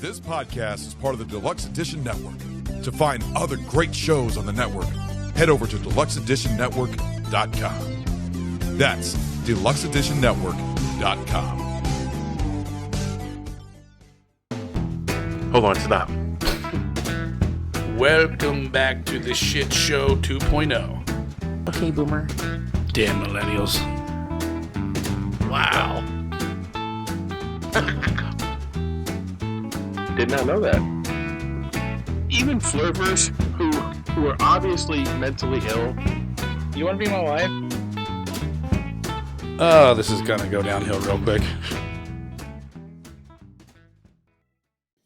This podcast is part of the Deluxe Edition Network. To find other great shows on the network, head over to deluxeeditionnetwork.com. That's deluxeeditionnetwork.com. Hold on, stop. Welcome back to the Shit Show 2.0. Okay, boomer. Damn millennials. Wow. Did not know that. Even flirters who are obviously mentally ill. You want to be my wife? Oh, this is gonna go downhill real quick.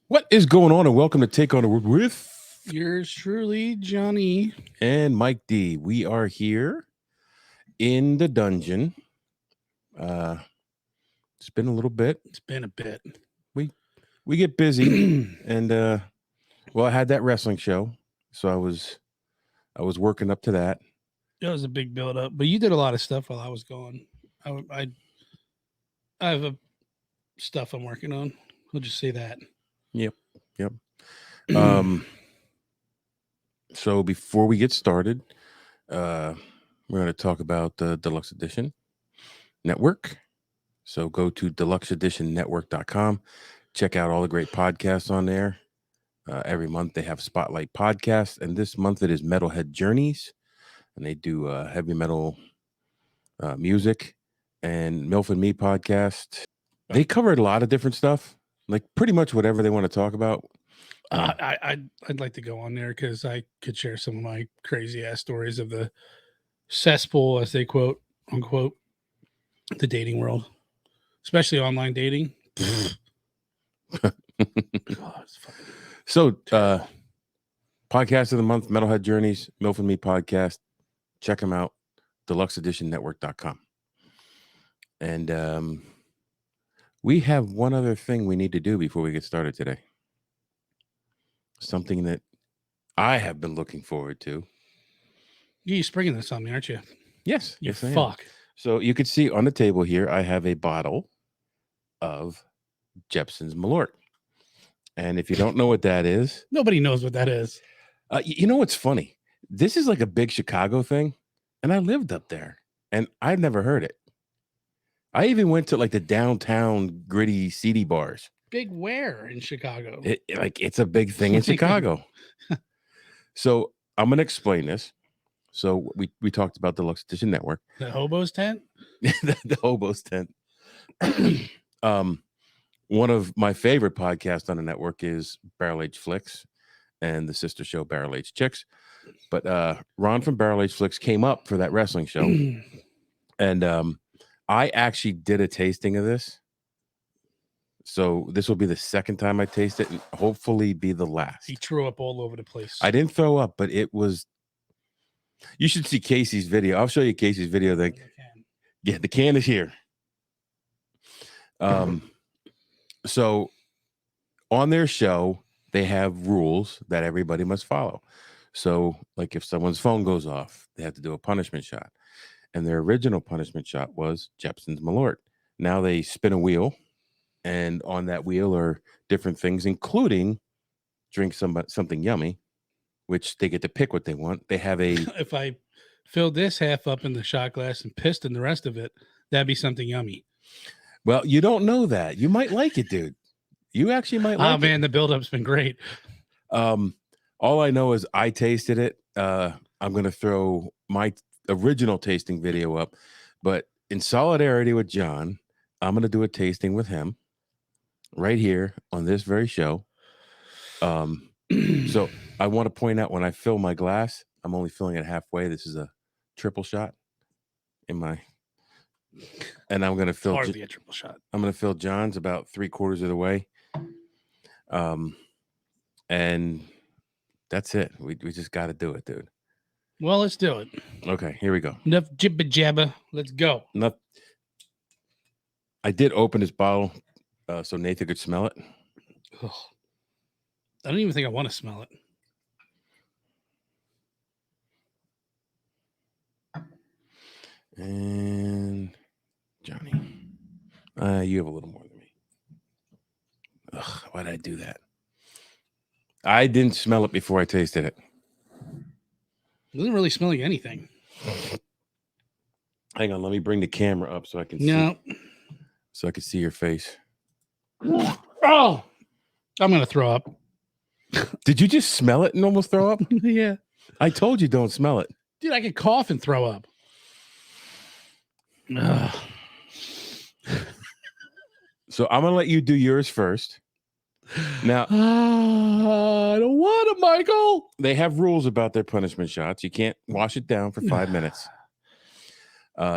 What is going on, and welcome to Take on the Word with Yours truly, Johnny. and Mike D. We are here in the dungeon. It's been a little bit. It's been a bit. We get busy, and well, I had that wrestling show, so I was working up to that. It was a big build up, but you did a lot of stuff while I was gone. I have stuff I'm working on. We'll just say that. Yep. So before we get started, we're going to talk about the Deluxe Edition Network. So go to deluxeeditionnetwork.com. Check out all the great podcasts on there. Every month they have Spotlight podcasts, and this month it is Metalhead Journeys, and they do heavy metal music and MILF and Me podcast. They covered a lot of different stuff, like pretty much whatever they want to talk about. I'd like to go on there because I could share some of my crazy ass stories of the cesspool, as they quote unquote, the dating world, especially online dating. God, it's fucking... So, podcast of the month, Metalhead Journeys, MILF and Me podcast. Check them out, deluxeeditionnetwork.com. And we have one other thing we need to do before we get started today. Something that I have been looking forward to. You're springing this on me, aren't you? Yes. You yes, I am. fuck. So you can see on the table here, I have a bottle of Jeppson's Malort. And if you don't know what that is, Nobody knows what that is. you know what's funny? This is like a big Chicago thing, and I lived up there, and I've never heard it. I even went to like the downtown gritty, seedy bars. Big where in Chicago? It's a big thing in Chicago. So I'm going to explain this. So we talked about the Deluxe Edition Network. The hobo's tent? the Hobo's tent. One of my favorite podcasts on the network is Barrel Age Flicks and the sister show Barrel Age Chicks. But Ron from Barrel Age Flicks came up for that wrestling show. And I actually did a tasting of this. So this will be the second time I taste it and hopefully be the last. He threw up all over the place. I didn't throw up, but it was... You should see Casey's video. I'll show you Casey's video. Yeah, the can is here. So on their show, they have rules that everybody must follow. So like if someone's phone goes off, they have to do a punishment shot. And their original punishment shot was Jeppson's Malort. Now they spin a wheel, and on that wheel are different things, including drink something yummy, which they get to pick what they want. They have a... If I filled this half up in the shot glass and pissed in the rest of it, that'd be something yummy. Well, you don't know that. You might like it, dude. You actually might like it. Oh, man, the build-up's been great. All I know is I tasted it. I'm going to throw my original tasting video up. But in solidarity with John, I'm going to do a tasting with him right here on this very show. So I want to point out when I fill my glass, I'm only filling it halfway. This is a triple shot in my... And I'm going to fill... Hardly a triple shot. I'm going to fill John's about 3/4 of the way. And that's it. We just got to do it, dude. Well, let's do it. Okay, here we go. Enough jibba jabba. Let's go. I did open this bottle so Nathan could smell it. Ugh. I don't even think I want to smell it. And Johnny, you have a little more than me. Ugh, why did I do that? I didn't smell it before I tasted it. It doesn't really smell like anything. Hang on, let me bring the camera up so I can No. see. So I can see your face. Oh, I'm gonna throw up. Did you just smell it and almost throw up? Yeah, I told you don't smell it. dude, I could cough and throw up. Ugh. So I'm gonna let you do yours first. Now I don't want it, Michael. they have rules about their punishment shots. You can't wash it down for 5 minutes.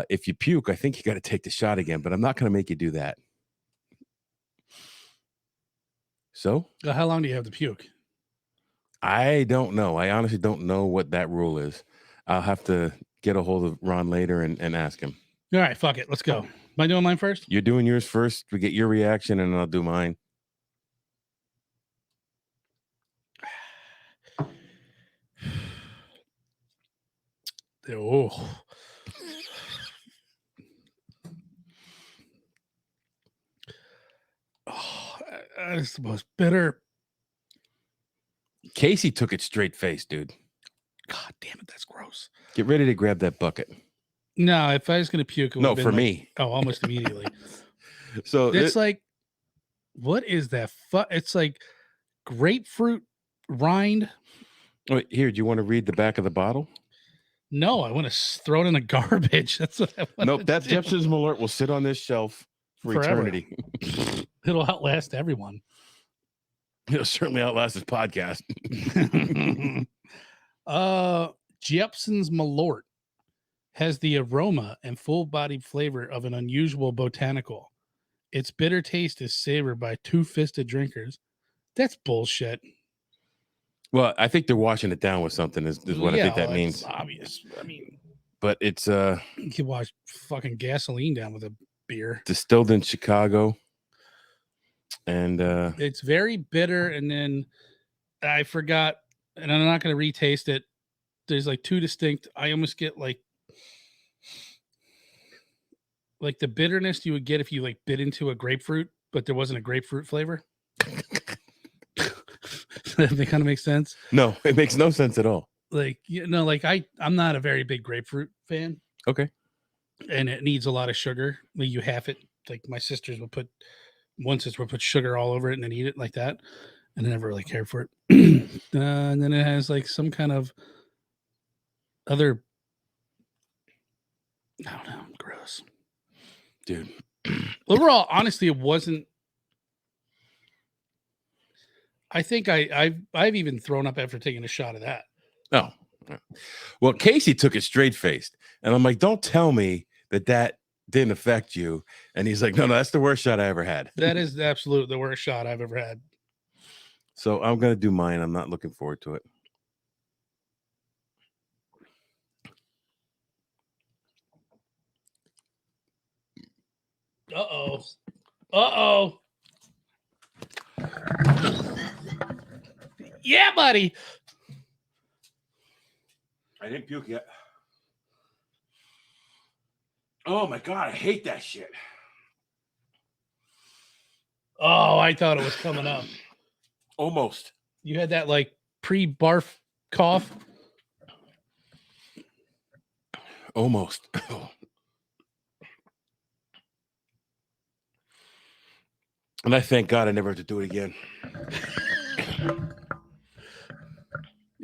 If you puke, I think you got to take the shot again, but I'm not going to make you do that. So How long do you have to puke? I don't know. I honestly don't know what that rule is. I'll have to get a hold of Ron later and ask him. All right, fuck it. Let's go. Am I doing mine first? You're doing yours first. We get your reaction, and I'll do mine. Oh. Oh, that's the most bitter. Casey took it straight face, dude. God damn it, that's gross. Get ready to grab that bucket. No, if I was gonna puke, it No, would've been for like- me. Oh, almost immediately. So It's like, what is that? It's like grapefruit rind. wait, here, do you want to read the back of the bottle? No, I want to throw it in the garbage. That's what I want. Nope, that Jepson's Malort will sit on this shelf for Forever. eternity. It'll outlast everyone. It'll certainly outlast this podcast. Jepson's Malort has the aroma and full-bodied flavor of an unusual botanical. Its bitter taste is savored by two-fisted drinkers. That's bullshit. Well, I think they're washing it down with something is what I think that means. It's obvious. I mean, But it's you can wash fucking gasoline down with a beer. distilled in Chicago. And It's very bitter, and then I forgot, and I'm not going to retaste it. There's like two distinct. I almost get like the bitterness you would get if you like bit into a grapefruit, but there wasn't a grapefruit flavor. That kind of makes sense. no, it makes no sense at all. Like, you know, like I'm not a very big grapefruit fan, Okay. and it needs a lot of sugar. Like you half it. Like my sisters would put, one sister would put sugar all over it and then eat it like that, and I never really cared for it. And then it has like some kind of other, I don't know, gross. Dude. Overall, honestly, it wasn't. I think I've even thrown up after taking a shot of that. Oh. Well, Casey took it straight faced. And I'm like, don't tell me that didn't affect you. And he's like, no, that's the worst shot I ever had. That is the worst shot I've ever had. So I'm going to do mine. I'm not looking forward to it. Uh-oh. Uh-oh. Yeah, buddy. I didn't puke yet. Oh my God, I hate that shit. Oh, I thought it was coming up. Almost. You had that like pre-barf cough. Almost. Oh. And I thank God I never have to do it again.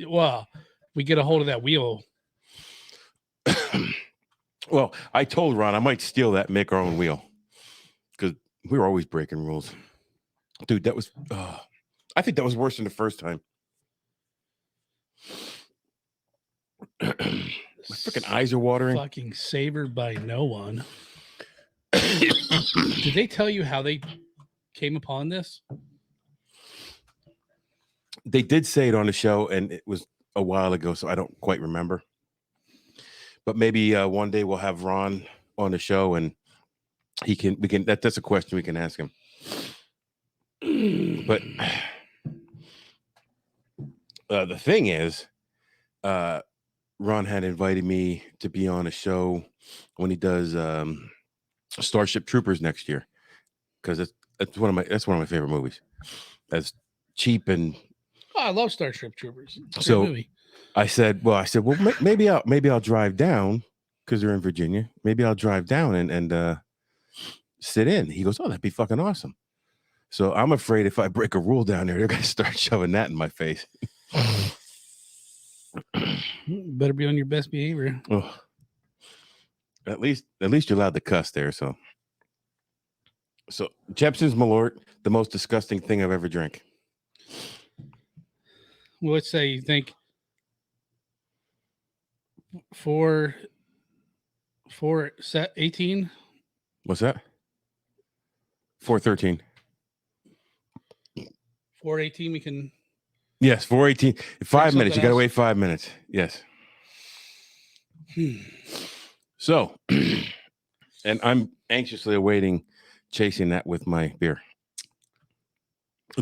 Well, we get a hold of that wheel. Well, I told Ron I might steal that and make our own wheel because we were always breaking rules. Dude, that was, I think that was worse than the first time. My freaking eyes are watering. Fucking savored by no one. Did they tell you how they came upon this? They did say it on the show, and it was a while ago, so I don't quite remember. But maybe one day we'll have Ron on the show, and that's a question we can ask him. But the thing is, Ron had invited me to be on a show when he does Starship Troopers next year, because that's one of my favorite movies. As cheap and Oh, I love Starship Troopers. It's a great So movie. I said, well, maybe I'll drive down because they're in Virginia. Maybe I'll drive down and sit in. He goes, oh, that'd be fucking awesome. So I'm afraid if I break a rule down there, they're gonna start shoving that in my face. Better be on your best behavior. Oh. At least you're allowed to cuss there. So Jepson's Malort, the most disgusting thing I've ever drank. Well, let's say you think 418. What's that? 413. 418. We can. Yes, 418. 5 minutes. You got to else? wait 5 minutes. Yes. So, and I'm anxiously awaiting chasing that with my beer.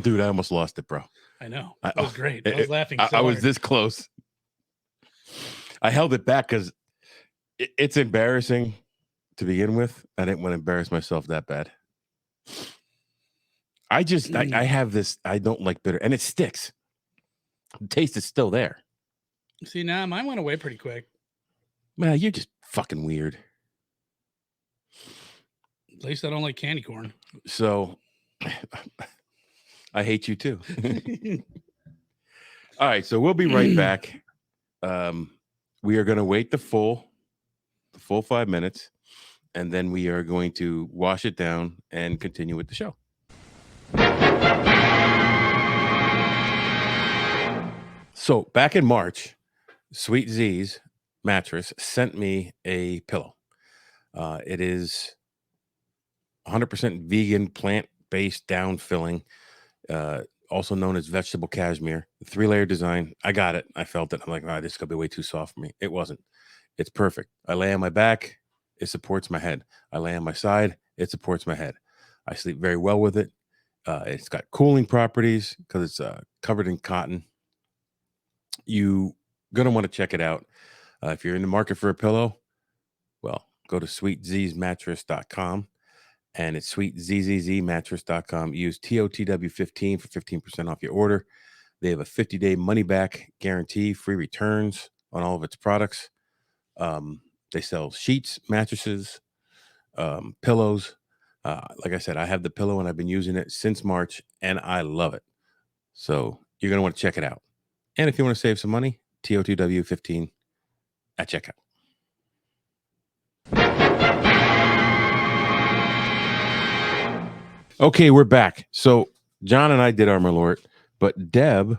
Dude, I almost lost it, bro. I know. That was great. I was laughing. I was this close. I held it back because it's embarrassing to begin with. I didn't want to embarrass myself that bad. I have this, I don't like bitter, and it sticks. The taste is still there. See, now mine went away pretty quick. Man, you're just fucking weird. At least I don't like candy corn. So I hate you too. All right, so we'll be right back. We are going to wait the full 5 minutes, and then we are going to wash it down and continue with the show. So back in March, Sweet Z's mattress sent me a pillow. It is 100% vegan, plant-based down filling, also known as vegetable cashmere. 3-layer design. I got it. I felt it. I'm like, this is going to be way too soft for me. It wasn't. It's perfect. I lay on my back. It supports my head. I lay on my side. It supports my head. I sleep very well with it. It's got cooling properties because it's covered in cotton. You're going to want to check it out. If you're in the market for a pillow, well, go to sweetzmattress.com, and it's sweetzmattress.com. Use TOTW 15 for 15% off your order. They have a 50-day money-back guarantee, free returns on all of its products. They sell sheets, mattresses, pillows. Like I said, I have the pillow, and I've been using it since March, and I love it. So you're going to want to check it out. And if you want to save some money, TOTW 15 at checkout. Okay, we're back. So John and I did our Malort, but Deb,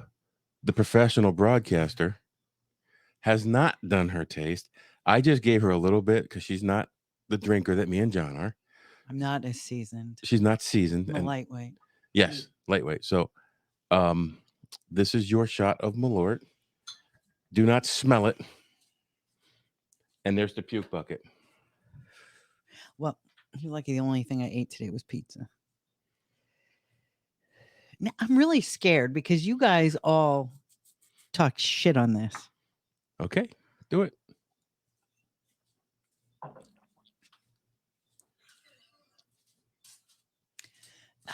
the professional broadcaster, has not done her taste. I just gave her a little bit because she's not the drinker that me and John are. I'm not as seasoned. She's not seasoned. I'm a lightweight. Yes, lightweight. So this is your shot of Malort. Do not smell it. And there's the puke bucket. Well, you're lucky the only thing I ate today was pizza. Now, I'm really scared because you guys all talk shit on this. Okay, do it.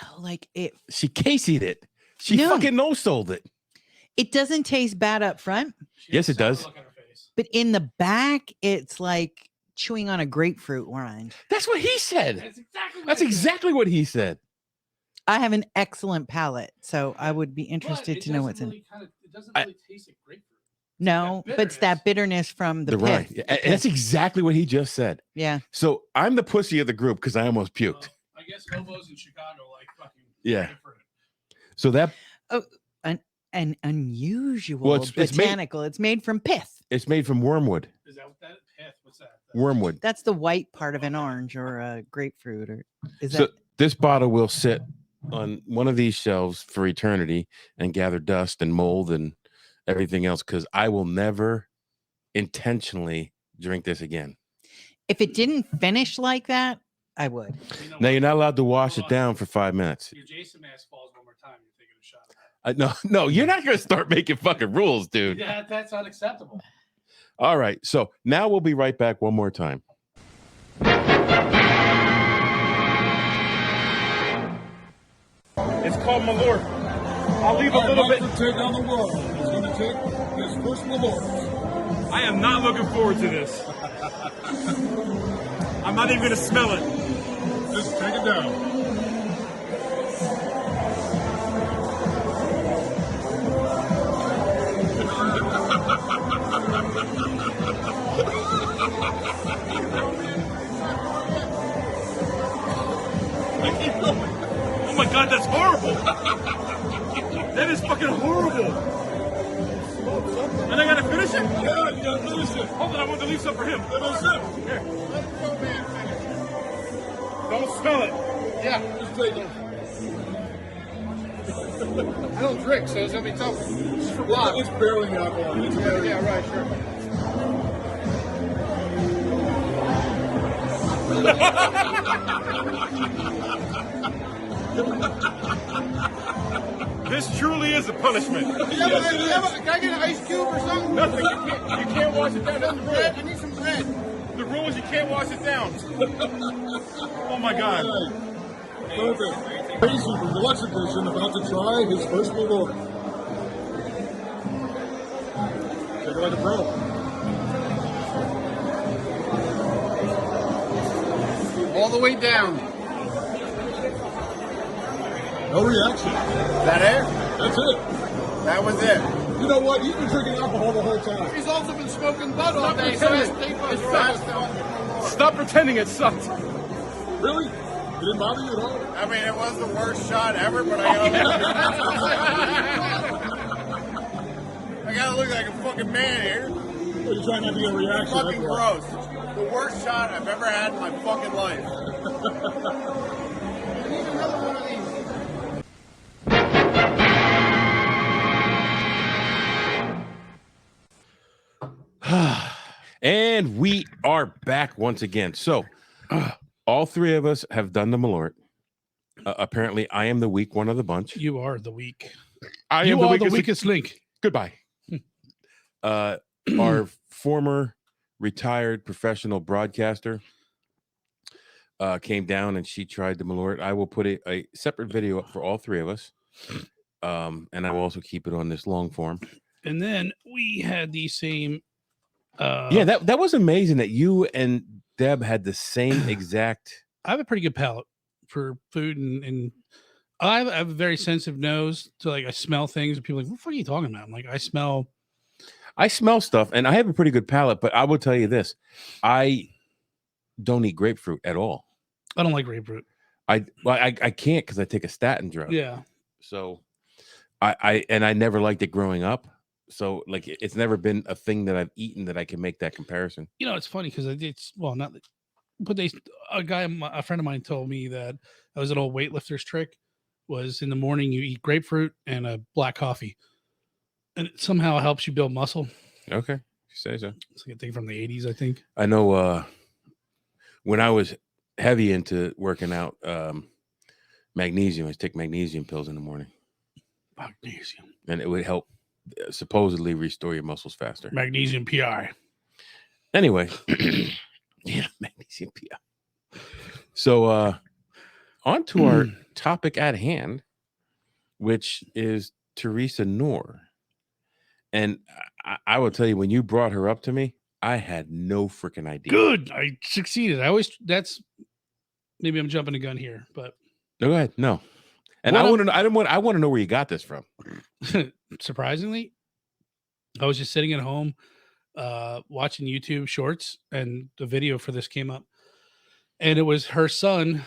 Oh, like it. She Casey'd it. She fucking no-sold it. It doesn't taste bad up front. Yes, it does. But in the back, it's like chewing on a grapefruit rind. That's what he said. That's exactly what he said. I have an excellent palate, so I would be interested to know what's in it. It doesn't really taste like grapefruit. No, but it's that bitterness from the rind. pith. Yeah, that's exactly what he just said. Yeah. So I'm the pussy of the group because I almost puked. I guess hobos in Chicago like fucking grapefruit. So that an unusual it's botanical. It's made from pith. It's made from wormwood. Is that what that pith? What's that? Wormwood. That's the white part of an orange or a grapefruit, or is So that? This bottle will sit on one of these shelves for eternity and gather dust and mold and everything else because I will never intentionally drink this again. If it didn't finish like that, I would. Now you're not allowed to wash it down for 5 minutes. Your Jason mask falls one more time. You're taking a shot at that. No, you're not going to start making fucking rules, dude. Yeah, that's unacceptable. All right, so now we'll be right back one more time. It's called Malort. I'll leave a little bit. Take on the world. He's going to take his first reward. I am not looking forward to this. I'm not even going to smell it. Just take it down. Oh my God, that's horrible. That is fucking horrible. And I gotta finish it? Yeah, you gotta finish it. Hold on, I want to leave some for him. Let us in. Here. Don't smell it. Yeah, just take it. I don't drink, so it's gonna be tough. Just for Bob. It's barely alcohol. It's barely. Yeah, right, sure. This truly is a punishment. Can I get an ice cube or something? Nothing. You can't wash it down. That's the Bread? I rule. need some bread. The rule is you can't wash it down. Oh my God. Perfect. Casey from Deluxe Edition about to try his first reward. Take it like a pro. All the way down. No reaction. That it? That's it. That was it. You know what? You've been drinking alcohol the whole time. He's also been smoking bud all day, so his taste buds Stop pretending it sucked. Really? It didn't bother you at all? I mean, it was the worst shot ever, but I gotta look like a fucking man here. Well, you're trying not to get a reaction. Fucking that's why. gross. The worst shot I've ever had in my fucking life. And we are back once again. So, all three of us have done the Malort. Apparently, I am the weak one of the bunch. You are the weak. You are the weakest link. Goodbye. Our former retired professional broadcaster came down and she tried the Malort. I will put a separate video up for all three of us. And I will also keep it on this long form. And then we had the same. Yeah, that was amazing that you and Deb had the same exact. I have a pretty good palate for food, and I have a very sensitive nose to, like, I smell things and people are like, what the fuck are you talking about? I'm like, I smell stuff, and I have a pretty good palate, but I will tell you this. I don't eat grapefruit at all. I don't like grapefruit. I can't because I take a statin drug. Yeah. So I never liked it growing up. So, like, it's never been a thing that I've eaten that I can make that comparison. You know, it's funny because it's, well, not, but a friend of mine told me that that was an old weightlifter's trick. Was in the morning you eat grapefruit and a black coffee, and it somehow helps you build muscle. Okay, you say so. It's like a thing from the 80s, I think. I know when I was heavy into working out, magnesium, I take magnesium pills in the morning. Magnesium. And it would help supposedly restore your muscles faster. Magnesium PI. Anyway, yeah, magnesium PI. So on to our topic at hand, which is Theresa Knorr. And I will tell you, when you brought her up to me, I had no freaking idea. Good. I succeeded. Maybe I'm jumping the gun here, but no, go ahead. No. And I want to know where you got this from. Surprisingly, I was just sitting at home watching YouTube shorts, and the video for this came up, and it was her son.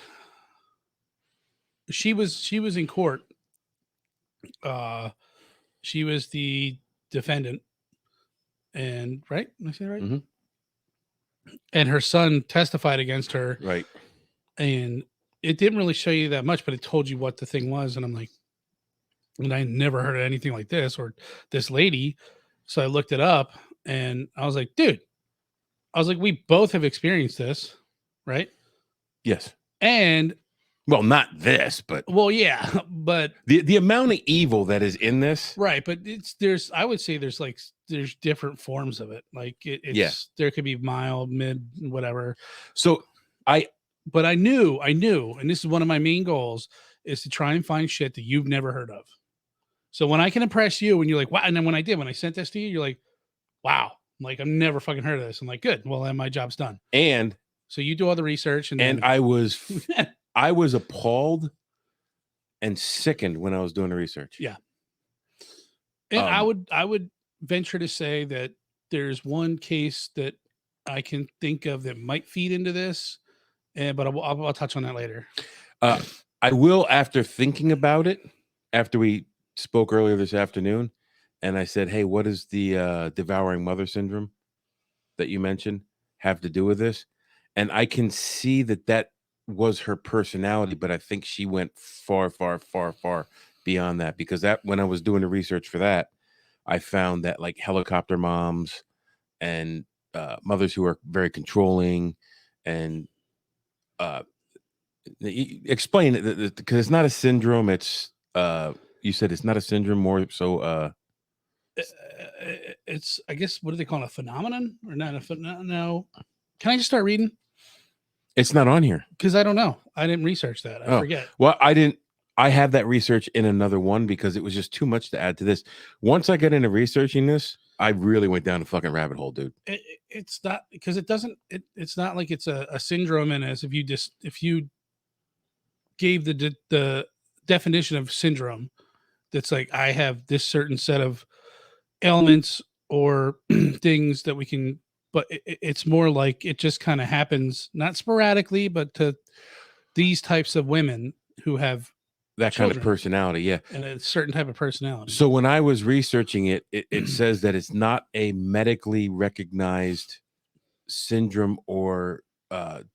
She was in court. She was the defendant, and right? Am I saying right? Mm-hmm. And her son testified against her. Right. And it didn't really show you that much, but it told you what the thing was. And I'm like, and I never heard of anything like this or this lady. So I looked it up and I was like, dude, we both have experienced this, right? Yes. And well, not this, but well, yeah, but the amount of evil that is in this, right? But I would say there's different forms of it. Like there could be mild, mid, whatever. So but I knew, and this is one of my main goals, is to try and find shit that you've never heard of. So when I can impress you, and you're like, wow, and then when I sent this to you, you're like, wow, I'm like, I've never fucking heard of this. I'm like, good. Well, then my job's done. And So you do all the research, and then I was appalled and sickened when I was doing the research. Yeah. And I would venture to say that there's one case that I can think of that might feed into this, but I'll touch on that later. I will, after thinking about it, after we spoke earlier this afternoon, and I said, hey, what does the devouring mother syndrome that you mentioned have to do with this? And I can see that was her personality, but I think she went far, far, far, far beyond that, because that when I was doing the research for that, I found that like helicopter moms and mothers who are very controlling and explain it, because it's not a syndrome. It's you said it's not a syndrome, more so it's, I guess, what do they call it, a phenomenon or not? No. Can I just start reading? it's not on here. Because I don't know. I didn't research that. I forget. Well, I had that research in another one because it was just too much to add to this. Once I got into researching this, I really went down a fucking rabbit hole, dude. It's not, because it doesn't. It's not like it's a syndrome, and as if you gave the definition of syndrome, that's like, I have this certain set of ailments or things that we can. But it's more like it just kind of happens, not sporadically, but to these types of women who have that children, kind of personality, yeah, and a certain type of personality. So when I was researching it, it says that it's not a medically recognized syndrome or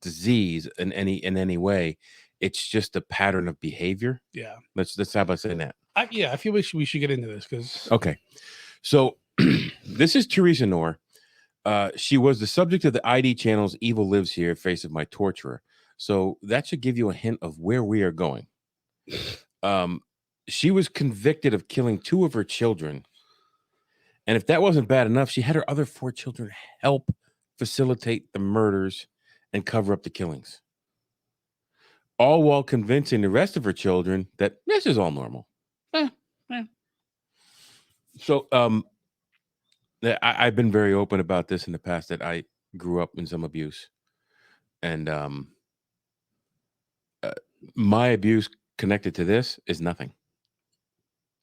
disease in any way. It's just a pattern of behavior. Yeah, let's how about saying that. I feel we should get into this because okay. So this is Theresa Knorr. She was the subject of the ID channel's Evil Lives Here, Face of My Torturer. So that should give you a hint of where we are going. She was convicted of killing 2 of her children. And if that wasn't bad enough, she had her other 4 children help facilitate the murders and cover up the killings. All while convincing the rest of her children that this is all normal. So, I've been very open about this in the past, that I grew up in some abuse, and my abuse connected to this is nothing.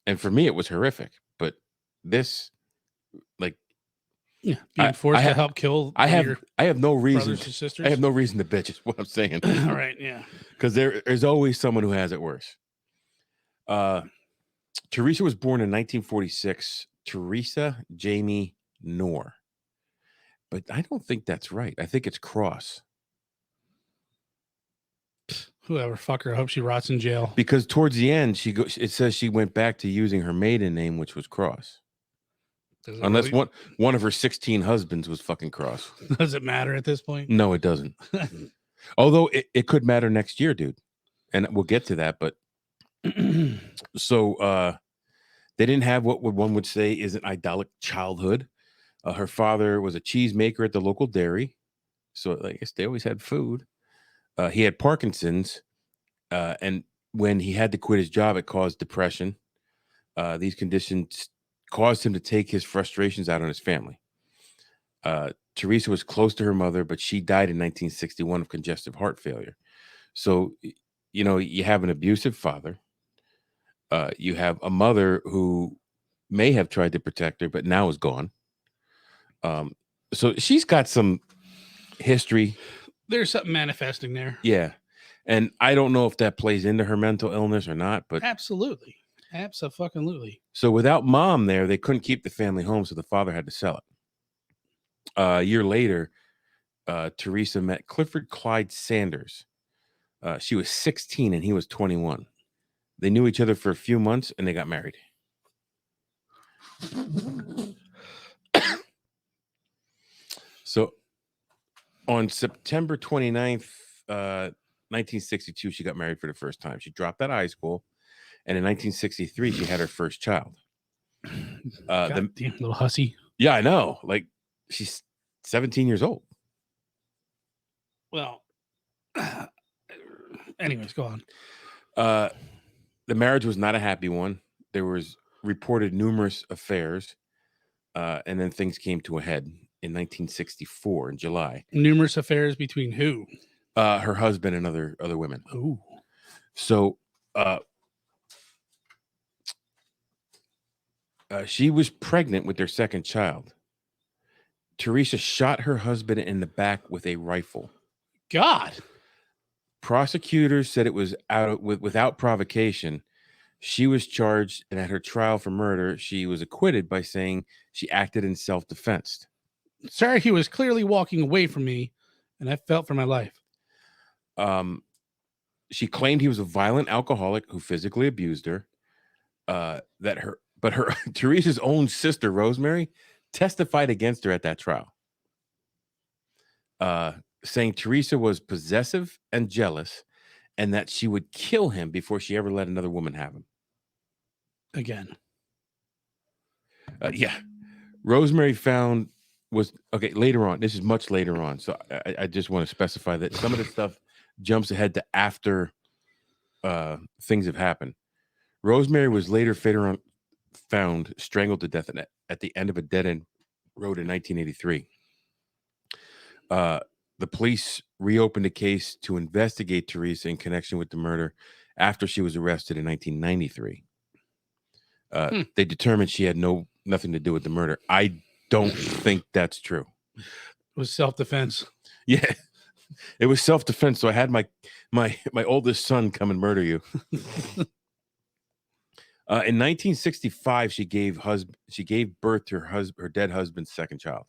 And for me, it was horrific. But this, like, being forced to help kill. I have no reason. Brothers and sisters? I have no reason to bitch. Is what I'm saying. All right, yeah. Because there's always someone who has it worse. Theresa was born in 1946. Theresa Jamie Knorr, but I don't think that's right. I think it's Cross. Whoever, fuck her. I hope she rots in jail. Because towards the end, it says she went back to using her maiden name, which was Cross. Unless really? one of her 16 husbands was fucking Cross. Does it matter at this point? No, it doesn't. Although it could matter next year, dude. And we'll get to that. But so they didn't have what one would say is an idyllic childhood. Her father was a cheesemaker at the local dairy. So I guess they always had food. He had Parkinson's. And when he had to quit his job, it caused depression. These conditions caused him to take his frustrations out on his family. Theresa was close to her mother, but she died in 1961 of congestive heart failure. So, you have an abusive father. You have a mother who may have tried to protect her, but now is gone. So she's got some history. There's something manifesting there. Yeah. And I don't know if that plays into her mental illness or not, but absolutely. Abso-fucking-lutely. So without mom there, they couldn't keep the family home, so the father had to sell it. A year later, Theresa met Clifford Clyde Sanders. She was 16 and he was 21. They knew each other for a few months and they got married. So on September 29th, 1962, she got married for the first time. She dropped out of high school. And in 1963, she had her first child. Damn little hussy. Yeah, I know. Like, she's 17 years old. Well, anyways, go on. The marriage was not a happy one. There was reported numerous affairs, and then things came to a head in 1964 in July. Numerous affairs between who? Her husband and other women. Oh, So she was pregnant with their second child. Theresa shot her husband in the back with a rifle. God. Prosecutors said it was without provocation. She was charged, and at her trial for murder, she was acquitted by saying she acted in self-defense. Sir, he was clearly walking away from me, and I felt for my life. She claimed he was a violent alcoholic who physically abused her. But her Theresa's own sister, Rosemary, testified against her at that trial, saying Theresa was possessive and jealous, and that she would kill him before she ever let another woman have him. Again. Yeah. Rosemary was okay later on. This is much later on. So I just want to specify that some of the stuff jumps ahead to after things have happened. Rosemary was later found strangled to death at the end of a dead-end road in 1983. The police reopened a case to investigate Theresa in connection with the murder after she was arrested in 1993. They determined she had nothing to do with the murder. I don't think that's true. It was self-defense. Yeah, it was self-defense. So I had my oldest son come and murder you. In 1965, she gave birth to her dead husband's second child.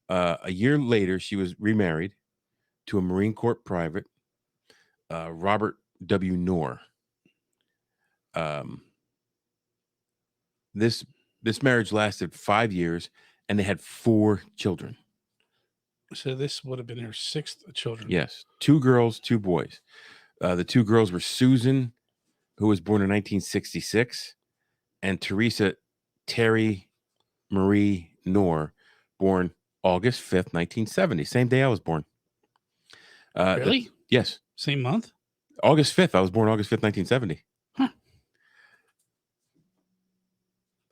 A year later, she was remarried to a Marine Corps private, Robert W. Knorr. This marriage lasted 5 years, and they had 4 children. So this would have been her 6th children. Yes, 2 girls, 2 boys. The 2 girls were Susan, who was born in 1966, and Theresa Terry Marie Knorr, born August 5th, 1970. Same day I was born. Really? Yes. Same month? August 5th. I was born August 5th, 1970. Huh.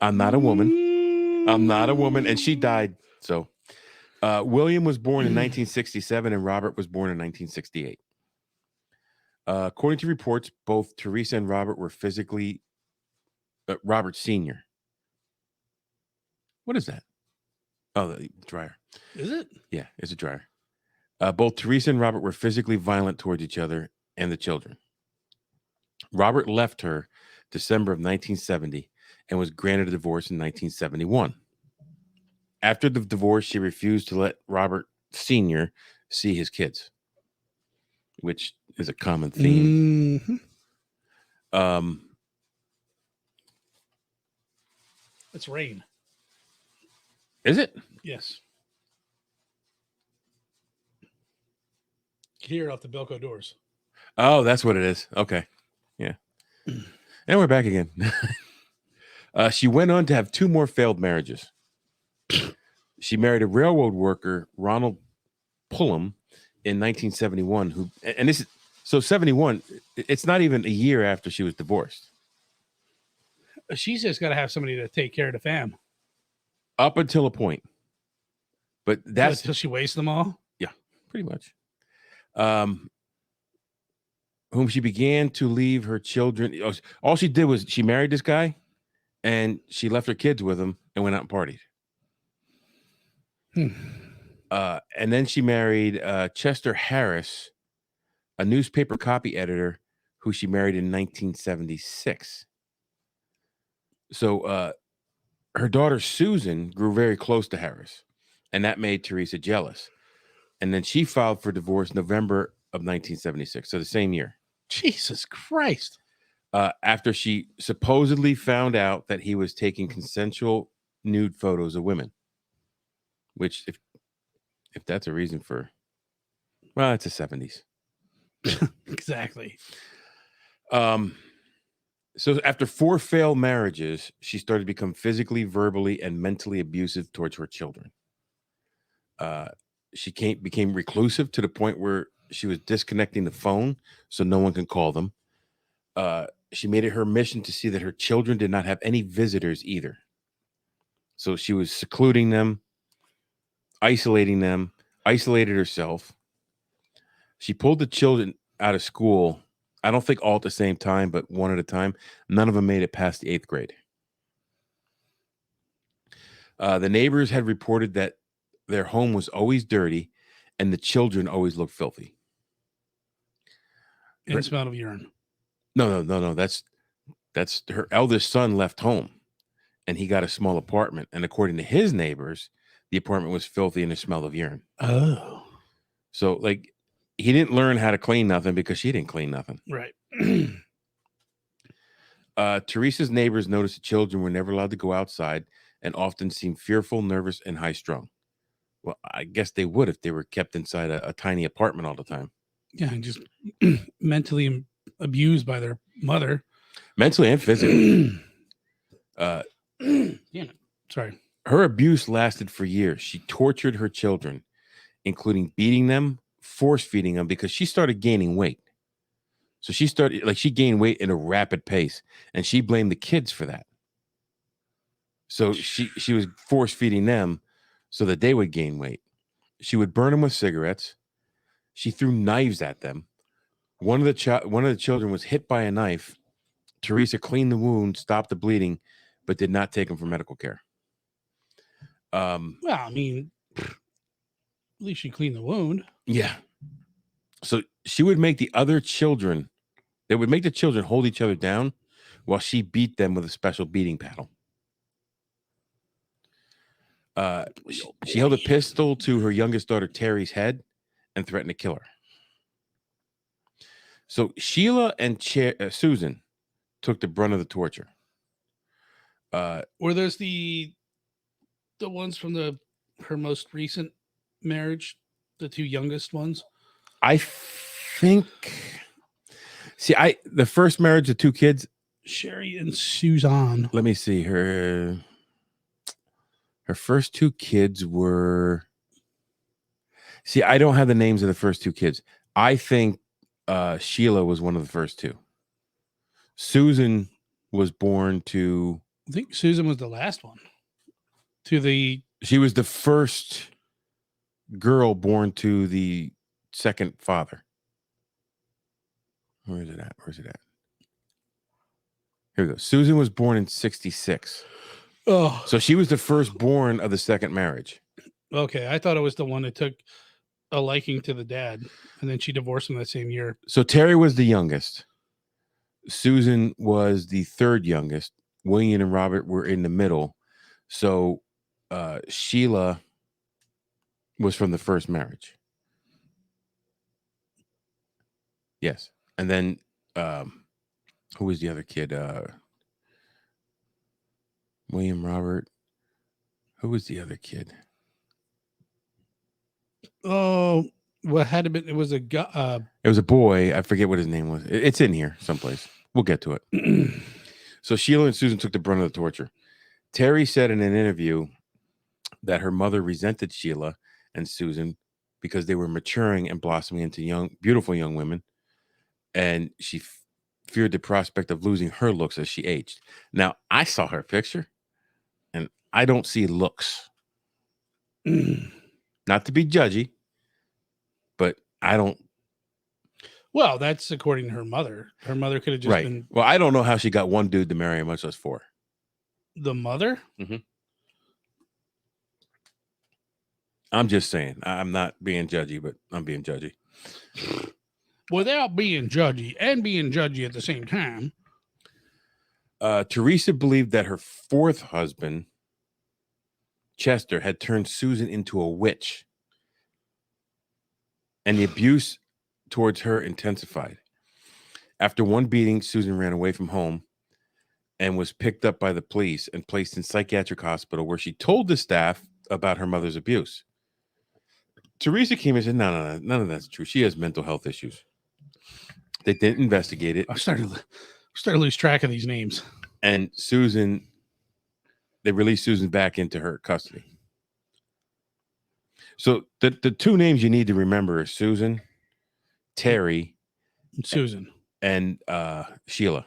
I'm not a woman. And she died. So William was born in 1967 and Robert was born in 1968. According to reports, both Theresa and Robert were physically Robert Sr. What is that? Oh, the dryer. Is it? Yeah, it's a dryer. Both Theresa and Robert were physically violent towards each other and the children. Robert left her December of 1970 and was granted a divorce in 1971. After the divorce, she refused to let Robert Sr. see his kids, which is a common theme. Mm-hmm. It's rain. Is it? Yes. You can hear it off the Belco doors. Oh, that's what it is. Okay. Yeah. And we're back again. She went on to have 2 more failed marriages. She married a railroad worker, Ronald Pullum, in 1971, and this is so 71. It's not even a year after she was divorced. She's just got to have somebody to take care of the fam. Up until a point. But that's until she wastes them all. Yeah, pretty much. Whom she began to leave her children. All she did was she married this guy and she left her kids with him and went out and partied. And then she married Chester Harris, a newspaper copy editor who she married in 1976. So her daughter Susan grew very close to Harris, and that made Theresa jealous. And then she filed for divorce November of 1976, so the same year. Jesus Christ. After she supposedly found out that he was taking consensual nude photos of women, which if that's a reason for, well, it's the 70s. Exactly. So after 4 failed marriages, she started to become physically, verbally, and mentally abusive towards her children. She became reclusive to the point where she was disconnecting the phone so no one can call them. She made it her mission to see that her children did not have any visitors either. So she was secluding them, isolating them, isolated herself. She pulled the children out of school. I don't think all at the same time, but one at a time. None of them made it past the 8th grade. The neighbors had reported that their home was always dirty and the children always looked filthy. And smell of urine. No. That's her eldest son left home and he got a small apartment. And according to his neighbors, the apartment was filthy and it smelled of urine. Oh. So, like, he didn't learn how to clean nothing because she didn't clean nothing. Right. Teresa's neighbors noticed the children were never allowed to go outside and often seemed fearful, nervous, and high-strung. Well, I guess they would if they were kept inside a tiny apartment all the time. Yeah, and just mentally abused by their mother. Mentally and physically. Sorry. Her abuse lasted for years. She tortured her children, including beating them, force feeding them, because she started gaining weight. So she gained weight in a rapid pace, and she blamed the kids for that. So she was force feeding them so that they would gain weight. She would burn them with cigarettes. She threw knives at them. One of the children was hit by a knife. Theresa cleaned the wound, stopped the bleeding, but did not take him for medical care. Well, I mean, at least she cleaned the wound. Yeah. So she would make the other children, they would make the children hold each other down while she beat them with a special beating paddle. She held a pistol to her youngest daughter, Terry's head, and threatened to kill her. So Sheila and Susan took the brunt of the torture. Were those the ones from her most recent marriage, the two youngest ones? I think. See, the first marriage, the two kids, Sherry and Suzanne. Let me see. Her first two kids were. See, I don't have the names of the first two kids. I think Sheila was one of the first two. Susan was born to. I think Susan was the last one. She was the first girl born to the second father. Where is it at? Here we go. Susan was born in 1966. Oh, So she was the firstborn of the second marriage. okay. I thought it was the one that took a liking to the dad, and then she divorced him that same year. So Terry was the youngest. Susan was the third youngest. William and Robert were in the middle. So Sheila was from the first marriage. Yes. And then who was the other kid? William Robert. Who was the other kid? Oh, what had to been? It was a guy. It was a boy. I forget what his name was. It's in here someplace. We'll get to it. So Sheila and Susan took the brunt of the torture. Terry said in an interview that her mother resented Sheila and Susan because they were maturing and blossoming into beautiful young women. And she feared the prospect of losing her looks as she aged. Now, I saw her picture, and I don't see looks. Not to be judgy, but I don't. Well, that's according to her mother. Her mother could have just been Well, I don't know how she got one dude to marry her, much less four. the mother. Mm-hmm. I'm just saying. I'm not being judgy, but I'm being judgy. Without being judgy and being judgy at the same time. Theresa believed that her fourth husband, Chester, had turned Susan into a witch, and the abuse towards her intensified. After one beating, Susan ran away from home and was picked up by the police and placed in psychiatric hospital, where she told the staff about her mother's abuse. Theresa came and said, no, none of that's true. She has mental health issues. They didn't investigate it. I started to lose track of these names. And they released Susan back into her custody. So the two names you need to remember are Susan, Terry, Susan. and Sheila.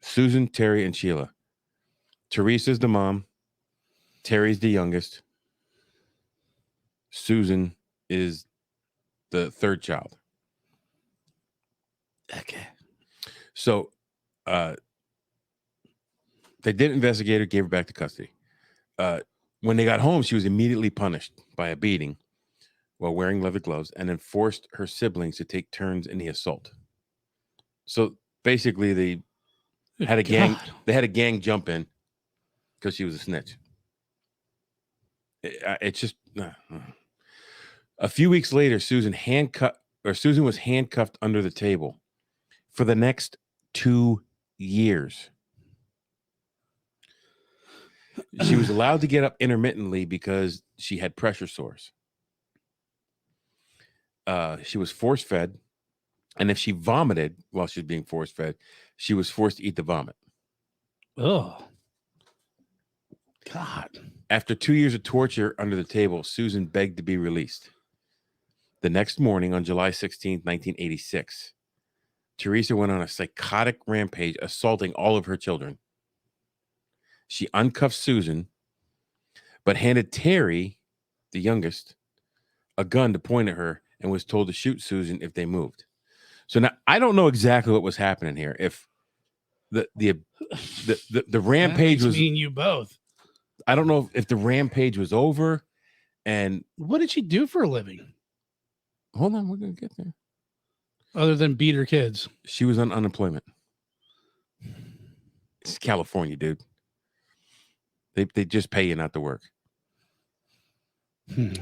Susan, Terry, and Sheila. Teresa's the mom. Terry's the youngest. Susan is the third child. Okay. So they did investigate her, gave her back to custody. When they got home, she was immediately punished by a beating while wearing leather gloves, and then forced her siblings to take turns in the assault. So basically, they had a gang. They had a gang jump in because she was a snitch. It's just a few weeks later, Susan was handcuffed under the table for the next 2 years. She was allowed to get up intermittently because she had pressure sores. She was force fed, and if she vomited while she was being force fed, she was forced to eat the vomit. Oh, God. After 2 years of torture under the table, Susan begged to be released. The next morning, on July 16th, 1986, Theresa went on a psychotic rampage, assaulting all of her children. She uncuffed Susan, but handed Terry, the youngest, a gun to point at her and was told to shoot Susan if they moved. So now I don't know exactly what was happening here. If the rampage was me and you both. I don't know if the rampage was over. And what did she do for a living? Hold on, we're gonna get there. Other than beat her kids, she was on unemployment. It's California, dude. They just pay you not to work.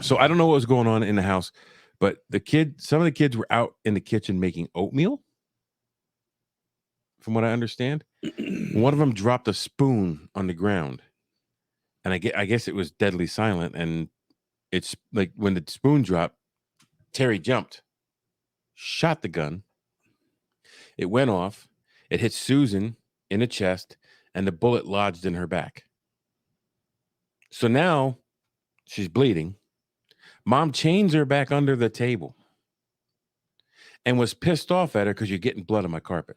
So I don't know what was going on in the house, but some of the kids were out in the kitchen making oatmeal. From what I understand, one of them dropped a spoon on the ground, and I guess it was deadly silent. And it's like when the spoon dropped, Terry jumped, shot the gun. It went off. It hit Susan in the chest, and the bullet lodged in her back. So now she's bleeding. Mom chains her back under the table and was pissed off at her because you're getting blood on my carpet.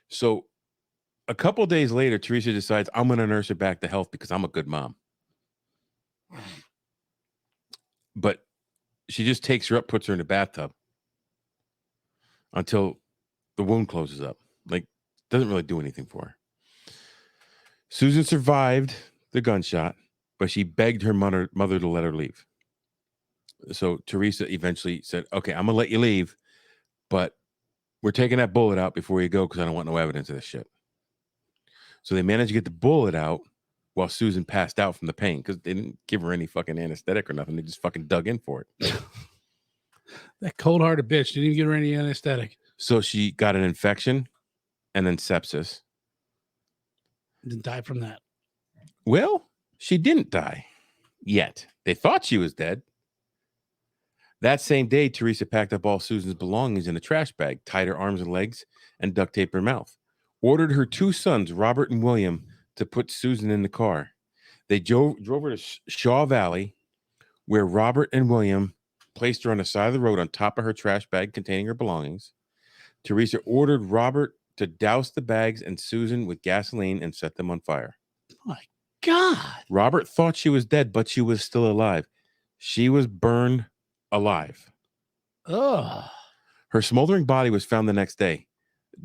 So a couple of days later, Theresa decides, I'm going to nurse her back to health because I'm a good mom. But she just takes her up, puts her in the bathtub until the wound closes up. Like, doesn't really do anything for her. Susan survived the gunshot, but she begged her mother to let her leave. So Theresa eventually said, okay, I'm going to let you leave, but we're taking that bullet out before you go because I don't want no evidence of this shit. So they managed to get the bullet out while Susan passed out from the pain because they didn't give her any fucking anesthetic or nothing. They just fucking dug in for it. That cold-hearted bitch didn't even give her any anesthetic. So she got an infection and then sepsis. Didn't die from that. Well, she didn't die yet. They thought she was dead. That same day, Theresa packed up all Susan's belongings in a trash bag, tied her arms and legs, and duct taped her mouth. Ordered her two sons, Robert and William, to put Susan in the car. They drove her to Shaw Valley, where Robert and William placed her on the side of the road on top of her trash bag containing her belongings. Theresa ordered Robert to douse the bags and Susan with gasoline and set them on fire. My God. Robert thought she was dead, but she was still alive. She was burned alive. Ugh. Her smoldering body was found the next day.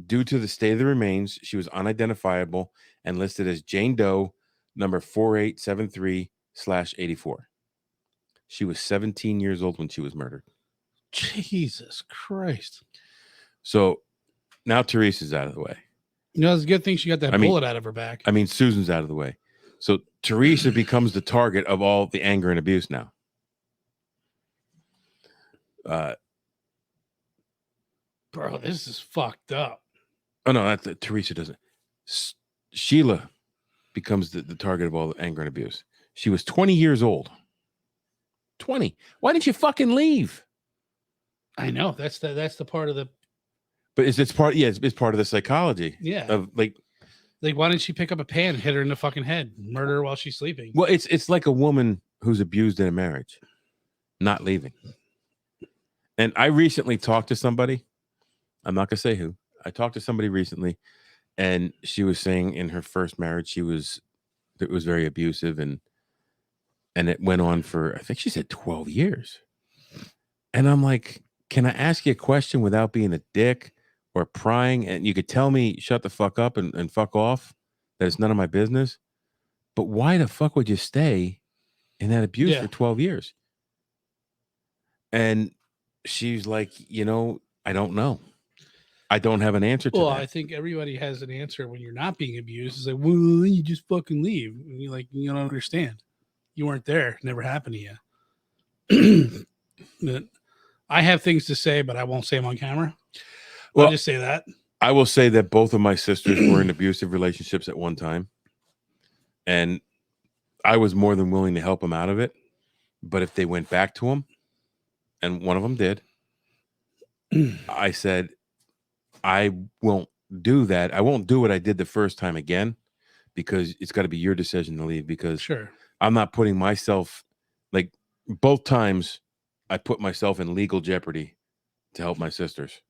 Due to the state of the remains, she was unidentifiable and listed as Jane Doe, number 4873/84. She was 17 years old when she was murdered. Jesus Christ. So now Theresa's out of the way. You know, it's a good thing she got that bullet out of her back. I mean, Susan's out of the way. So Theresa becomes the target of all the anger and abuse now. Bro, this is fucked up. Oh, no, Theresa doesn't. Sheila becomes the target of all the anger and abuse. She was 20 years old. 20. Why didn't you fucking leave? I know. That's the part of the... But it's part, yeah, it's part of the psychology. Yeah. Of like, why didn't she pick up a pan and hit her in the fucking head, murder her while she's sleeping? well, it's like a woman who's abused in a marriage, not leaving. And I recently talked to somebody. I'm not gonna say who. I talked to somebody recently, and she was saying in her first marriage, it was very abusive, and it went on for, I think she said 12 years. And I'm like, can I ask you a question without being a dick or prying? And you could tell me, shut the fuck up and fuck off, that it's none of my business. But why the fuck would you stay in that abuse for 12 years? And she's like, I don't know. I don't have an answer to that. I think everybody has an answer when you're not being abused. It's like, well, you just fucking leave. And you're like, you don't understand. You weren't there. It never happened to you. I have things to say, but I won't say them on camera. I'll just say that. I will say that both of my sisters were in abusive relationships at one time. And I was more than willing to help them out of it. But if they went back to them, and one of them did, I said, I won't do that. I won't do what I did the first time again, because it's got to be your decision to leave, because I'm not putting myself, like, both times I put myself in legal jeopardy to help my sisters.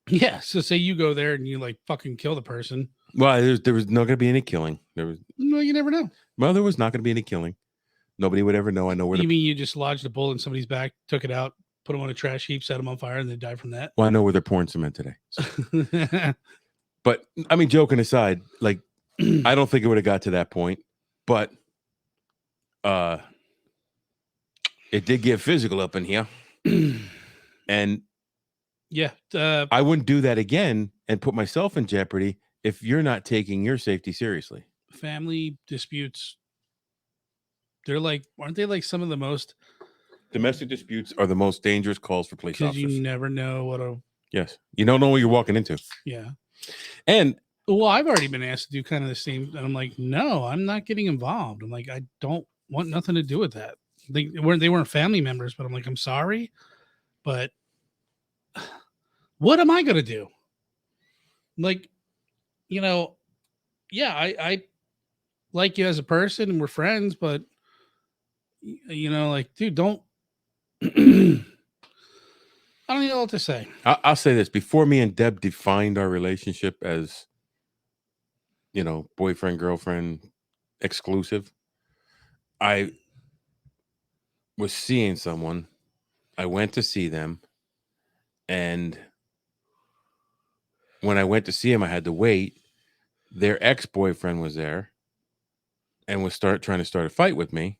Yeah. So say you go there and you like fucking kill the person. Well, there was not going to be any killing. No, you never know. Well, there was not going to be any killing. Nobody would ever know. I know where. You mean you just lodged a bullet in somebody's back, took it out, put them on a trash heap, set them on fire, and they died from that? Well, I know where they're pouring cement today. So. But I mean, joking aside, like, I don't think it would have got to that point. But it did get physical up in here. And yeah, I wouldn't do that again and put myself in jeopardy if you're not taking your safety seriously. Family disputes, aren't they like some of the most... Domestic disputes are the most dangerous calls for police officers. Because you never know what a... Yes. You don't know what you're walking into. Yeah. And... Well, I've already been asked to do kind of the same. And I'm like, no, I'm not getting involved. I'm like, I don't want nothing to do with that. They weren't family members, but I'm like, I'm sorry, but what am I going to do? Like, yeah, I like you as a person and we're friends, but like, dude, don't, I don't even know what to say. I'll say this. Before me and Deb defined our relationship as, boyfriend, girlfriend, exclusive, I was seeing someone. I went to see them. And when I went to see him, I had to wait. Their ex-boyfriend was there and was trying to start a fight with me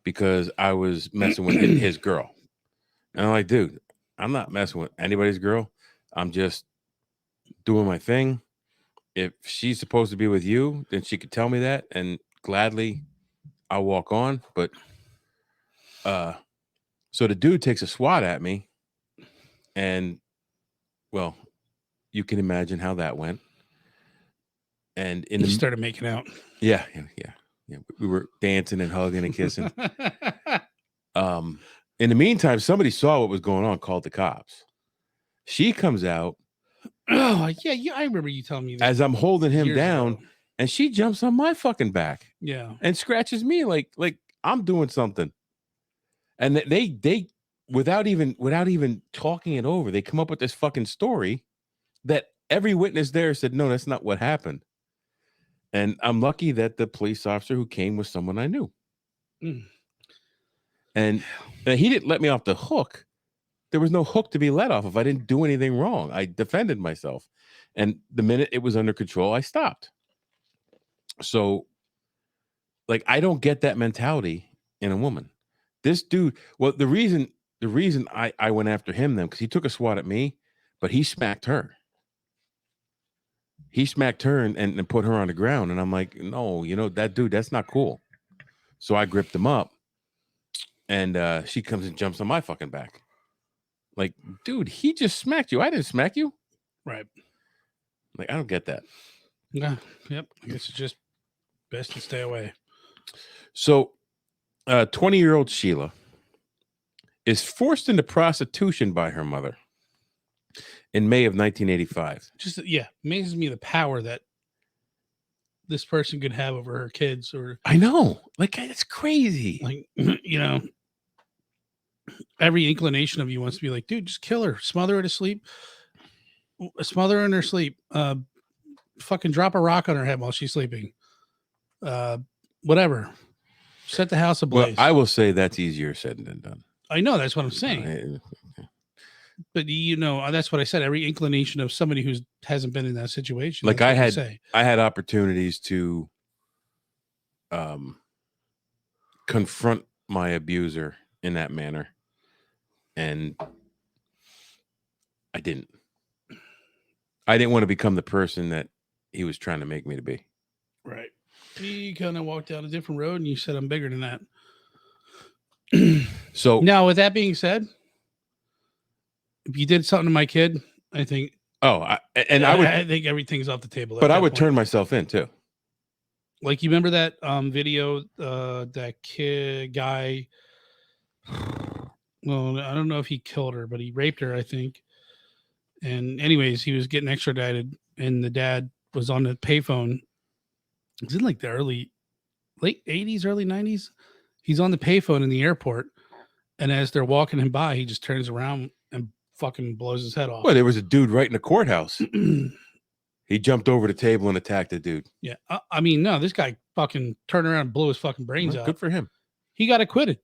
because I was messing with his girl. And I'm like, dude, I'm not messing with anybody's girl. I'm just doing my thing. If she's supposed to be with you, then she could tell me that, and gladly I'll walk on. But so the dude takes a swat at me, and well, you can imagine how that went. And you started making out. Yeah. We were dancing and hugging and kissing. In the meantime, somebody saw what was going on, called the cops. She comes out. Oh, yeah, I remember you telling me that. As I'm holding him down, and she jumps on my fucking back. Yeah. And scratches me like I'm doing something. And they without even talking it over, they come up with this fucking story that every witness there said, no, that's not what happened. And I'm lucky that the police officer who came was someone I knew. And he didn't let me off the hook. There was no hook to be let off if I didn't do anything wrong. I defended myself. And the minute it was under control, I stopped. So, like, I don't get that mentality in a woman. This dude, well, the reason I went after him then, because he took a swat at me, but he smacked her. He smacked her and put her on the ground. And I'm like, no, that dude, that's not cool. So I gripped him up, and she comes and jumps on my fucking back. Like, dude, he just smacked you. I didn't smack you. Right. Like, I don't get that. Yeah. Yep. I guess it's just best to stay away. So 20-year-old Sheila is forced into prostitution by her mother in May of 1985. Just, amazes me the power that this person could have over her kids. Or I know. Like, it's crazy. Like, every inclination of you wants to be like, dude, just kill her, smother her to sleep, smother her in her sleep, fucking drop a rock on her head while she's sleeping, whatever, set the house Well, ablaze. I will say that's easier said than done. I know that's what I'm saying, but that's what I said. Every inclination of somebody who hasn't been in that situation, Like that's I what had opportunities to confront my abuser in that manner, and I didn't want to become the person that he was trying to make me to be. right. You kind of walked down a different road, and you said, "I'm bigger than that." So Now, with that being said, if you did something to my kid, I think, I think everything's off the table. But I would turn myself in too. Like, you remember that video, that kid guy? Well, I don't know if he killed her, but he raped her, I think. And anyways, he was getting extradited, and the dad was on the payphone. It's in like the late 80s, early 90s. He's on the payphone in the airport, and as they're walking him by, he just turns around and fucking blows his head off. Well, there was a dude right in the courthouse. He jumped over the table and attacked the dude. Yeah, I mean, no, this guy fucking turned around and blew his fucking brains out. Good for him. He got acquitted.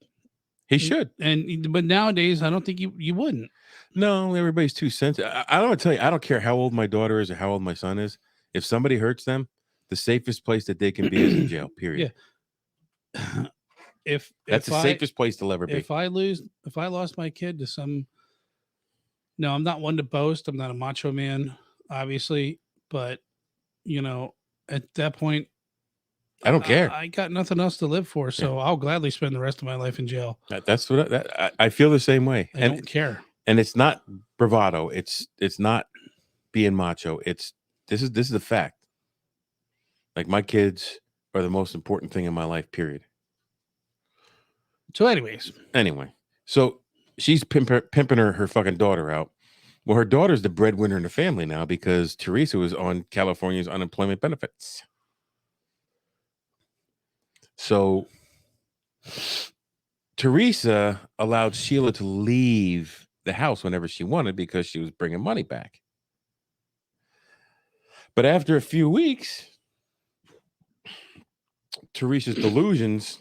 He should. But nowadays, I don't think you wouldn't. No, everybody's too sensitive. I don't tell you, I don't care how old my daughter is or how old my son is. If somebody hurts them, the safest place that they can be is in jail. Period. Yeah. That's the safest place to ever be. If I lost my kid to some, no, I'm not one to boast. I'm not a macho man, obviously, but at that point, I don't care. I got nothing else to live for, so I'll gladly spend the rest of my life in jail. That's what I feel the same way. I don't care. And it's not bravado. It's not being macho. This is a fact. Like, my kids are the most important thing in my life, period. So anyway, so she's pimping her fucking daughter out. Well, her daughter's the breadwinner in the family now because Theresa was on California's unemployment benefits. So Theresa allowed Sheila to leave the house whenever she wanted because she was bringing money back. But after a few weeks, Theresa's delusions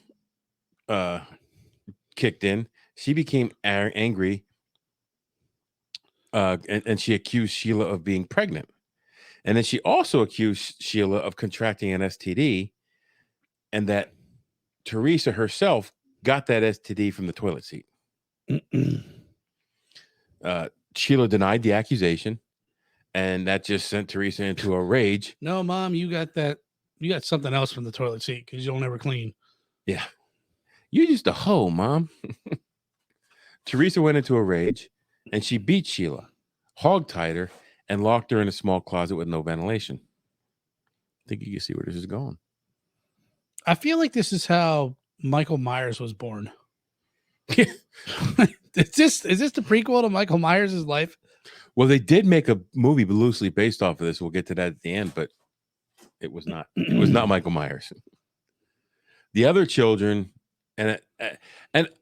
kicked in. She became angry, and she accused Sheila of being pregnant. And then she also accused Sheila of contracting an STD, and that Theresa herself got that STD from the toilet seat. Sheila denied the accusation, and that just sent Theresa into a rage. No, Mom, you got that. You got something else from the toilet seat because you'll never clean. Yeah. You're just a hoe, Mom. Theresa went into a rage, and she beat Sheila, hogtied her, and locked her in a small closet with no ventilation. I think you can see where this is going. I feel like this is how Michael Myers was born. Is this the prequel to Michael Myers' life? Well, they did make a movie loosely based off of this. We'll get to that at the end, but it was not. It was not Michael Myers. The other children, and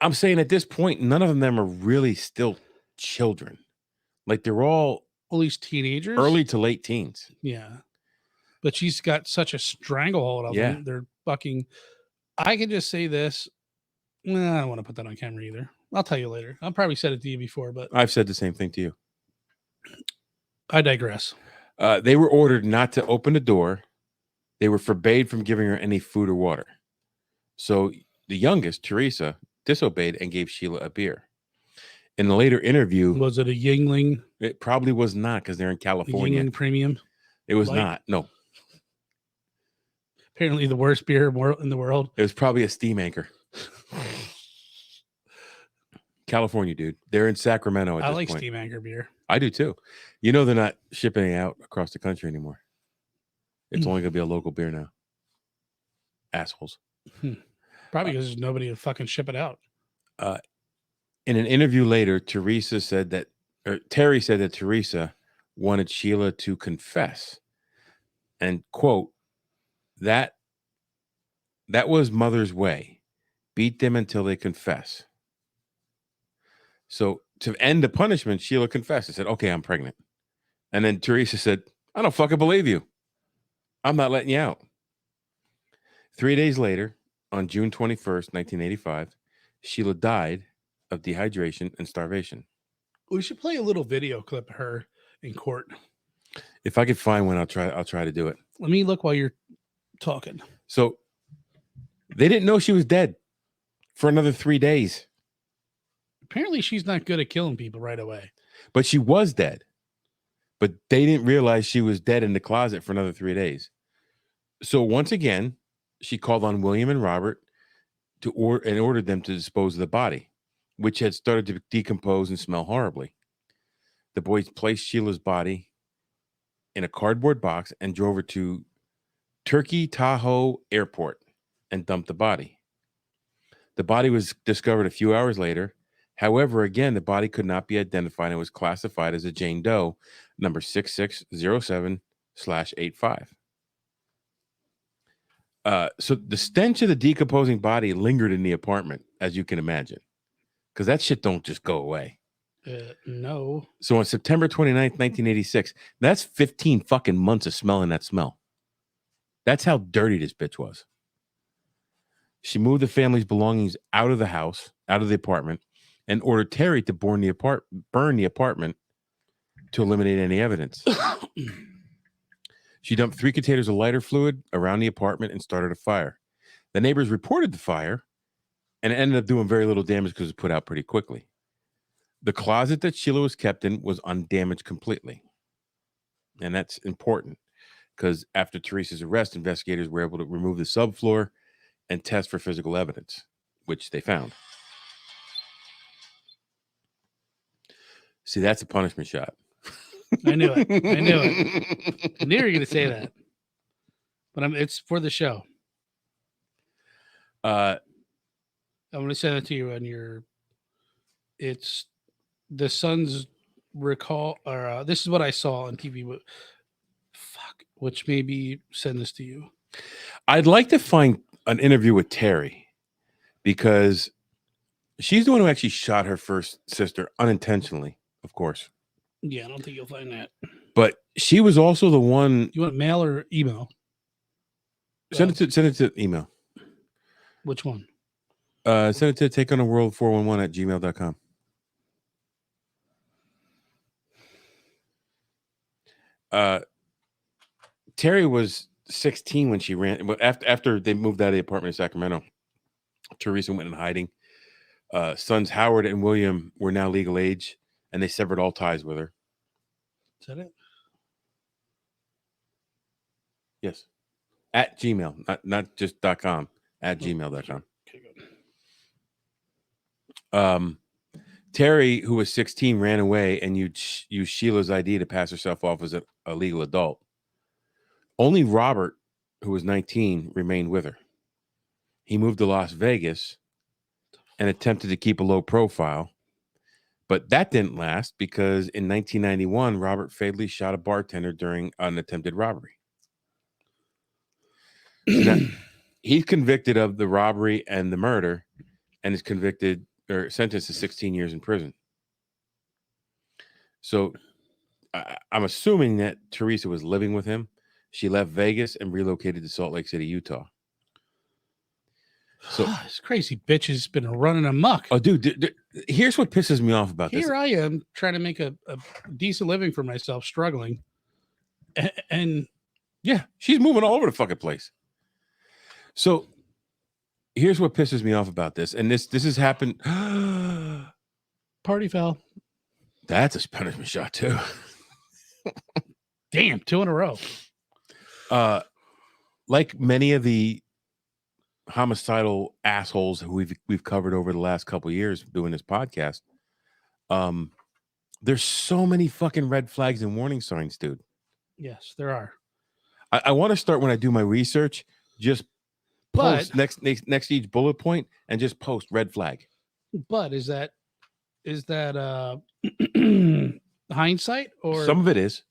I'm saying at this point, none of them are really still children. Like, they're all at least teenagers, early to late teens. Yeah, but she's got such a stranglehold of them. They're fucking. I can just say this. I don't want to put that on camera either. I'll tell you later. I'll probably said it to you before, but I've said the same thing to you. I digress. They were ordered not to open the door. They were forbade from giving her any food or water. So the youngest, Theresa, disobeyed and gave Sheila a beer. In a later interview, was it a Yingling? It probably was not, because they're in California. Yingling Premium. It was not. No. Apparently, the worst beer in the world. It was probably a Steam Anchor. California, dude. They're in Sacramento at this point. Steam Anchor beer. I do too. You know, they're not shipping it out across the country anymore. It's only going to be a local beer now. Assholes. Probably because there's nobody to fucking ship it out. In an interview later, Terry said that Theresa wanted Sheila to confess, and quote, that was mother's way. Beat them until they confess. So to end the punishment, Sheila confessed and said, okay, I'm pregnant. And then Theresa said, I don't fucking believe you. I'm not letting you out. 3 days later, on June 21st, 1985, Sheila died of dehydration and starvation. We should play a little video clip of her in court. If I could find one, I'll try to do it. Let me look while you're talking. So they didn't know she was dead for another 3 days. Apparently, she's not good at killing people right away. But she was dead. But they didn't realize she was dead in the closet for another 3 days. So once again, she called on William and Robert and ordered them to dispose of the body, which had started to decompose and smell horribly. The boys placed Sheila's body in a cardboard box and drove her to Turkey Tahoe Airport and dumped the body. The body was discovered a few hours later. However, again, the body could not be identified and was classified as a Jane Doe, number 6607/85. So the stench of the decomposing body lingered in the apartment, as you can imagine, because that shit don't just go away. No. So on September 29th, 1986, that's 15 fucking months of smelling that smell. That's how dirty this bitch was. She moved the family's belongings out of the house, out of the apartment, and ordered Terry to burn the apartment to eliminate any evidence. She dumped 3 containers of lighter fluid around the apartment and started a fire. The neighbors reported the fire, and it ended up doing very little damage because it put out pretty quickly. The closet that Sheila was kept in was undamaged completely. And that's important because after Theresa's arrest, investigators were able to remove the subfloor and test for physical evidence, which they found. See, that's a punishment shot. I knew it. I knew it. I knew you were going to say that. But it's for the show. I'm going to send it to you on your. It's the Sun's recall, or this is what I saw on TV. Fuck, which maybe send this to you. I'd like to find an interview with Terry because she's the one who actually shot her first sister unintentionally, of course. Yeah, I don't think you'll find that. But she was also the one. You want mail or email? Send it to email. Which one? Send it to takeonaworld411@gmail.com. Terry was 16 when she ran. But after they moved out of the apartment in Sacramento, Theresa went in hiding. Sons Howard and William were now legal age, and they severed all ties with her. Is that it? Yes. At Gmail, not just .com, at gmail.com. Okay, good. Terry, who was 16, ran away and used Sheila's ID to pass herself off as a legal adult. Only Robert, who was 19, remained with her. He moved to Las Vegas and attempted to keep a low profile, but that didn't last because in 1991, Robert fatally shot a bartender during an attempted robbery. Now, he's convicted of the robbery and the murder and is convicted or sentenced to 16 years in prison. So I'm assuming that Theresa was living with him. She left Vegas and relocated to Salt Lake City, Utah. So this crazy bitch has been running amok. Oh, dude, here's what pisses me off about this. Here I am trying to make a decent living for myself, struggling. And yeah, she's moving all over the fucking place. So here's what pisses me off about this. And this has happened. Party foul. That's a punishment shot too. Damn, 2 in a row. Like many of the homicidal assholes who we've covered over the last couple of years doing this podcast, there's so many fucking red flags and warning signs, dude. Yes, there are. I want to start when I do my research, just post next to each bullet point and just post red flag. But is that hindsight or some of it is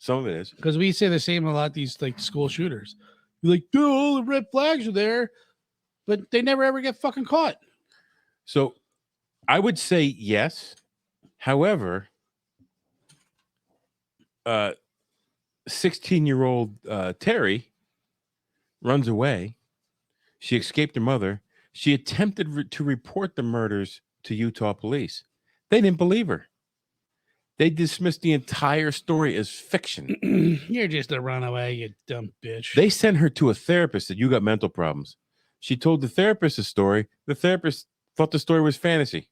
because we say the same a lot, these like school shooters. You're like, dude, all the red flags are there, but they never ever get fucking caught. So I would say yes, However, 16-year-old Terry runs away. She escaped her mother. She attempted to report the murders to Utah police. They didn't believe her. They dismissed the entire story as fiction. You're just a runaway, you dumb bitch. They sent her to a therapist that you got mental problems. She told the therapist a story. The therapist thought the story was fantasy.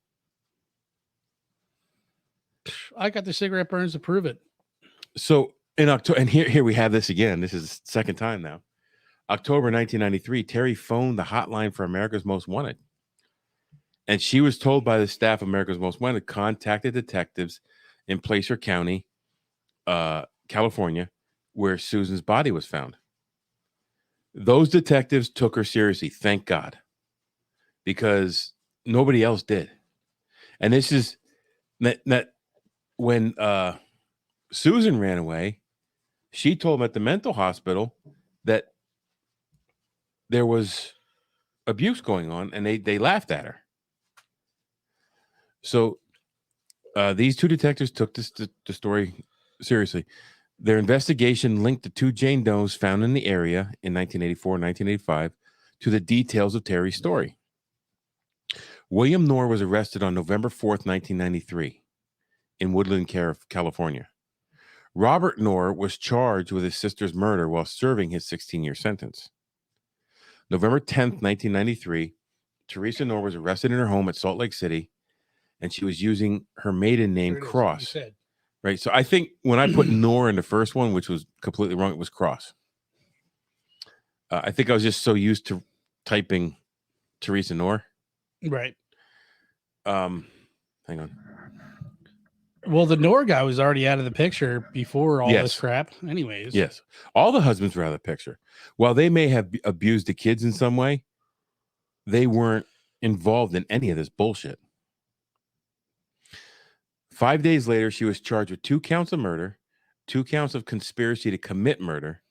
I got the cigarette burns to prove it. So in October, and here we have this again. This is the second time now. October 1993, Terry phoned the hotline for America's Most Wanted. And she was told by the staff of America's Most Wanted, contacted detectives in Placer County, California, where Susan's body was found. Those detectives took her seriously, thank God, because nobody else did. And this is that when Susan ran away, she told them at the mental hospital that there was abuse going on, and they laughed at her. So these two detectives took the story seriously. Their investigation linked the two Jane Does found in the area in 1984 and 1985 to the details of Terry's story. William Knorr was arrested on November 4th, 1993 in Woodland, California. Robert Knorr was charged with his sister's murder while serving his 16-year sentence. November 10th, 1993, Theresa Knorr was arrested in her home at Salt Lake City, and she was using her maiden name, Cross. Right. So I think when I put Knorr in the first one, which was completely wrong, it was Cross. I think I was just so used to typing Theresa Knorr. Right. Hang on. Well, the Knorr guy was already out of the picture before all Yes. this crap. Anyways. Yes. All the husbands were out of the picture. While they may have abused the kids in some way, they weren't involved in any of this bullshit. 5 days later, she was charged with 2 counts of murder, 2 counts of conspiracy to commit murder,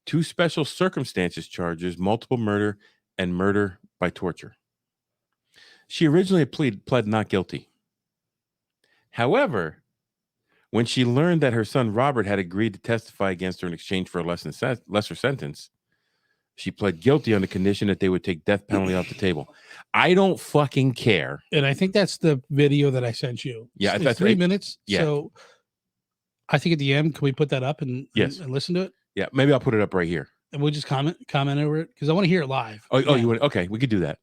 2 special circumstances charges, multiple murder, and murder by torture. She originally pled not guilty. However, when she learned that her son Robert had agreed to testify against her in exchange for a lesser sentence, she pled guilty on the condition that they would take death penalty off the table. I don't fucking care. And I think that's the video that I sent you. Yeah, It's that's 3 right. minutes. Yeah. So I think at the end, can we put that up and listen to it? Yeah, maybe I'll put it up right here. And we'll just comment over it because I want to hear it live. Oh, Yeah. you want? Okay, we could do that.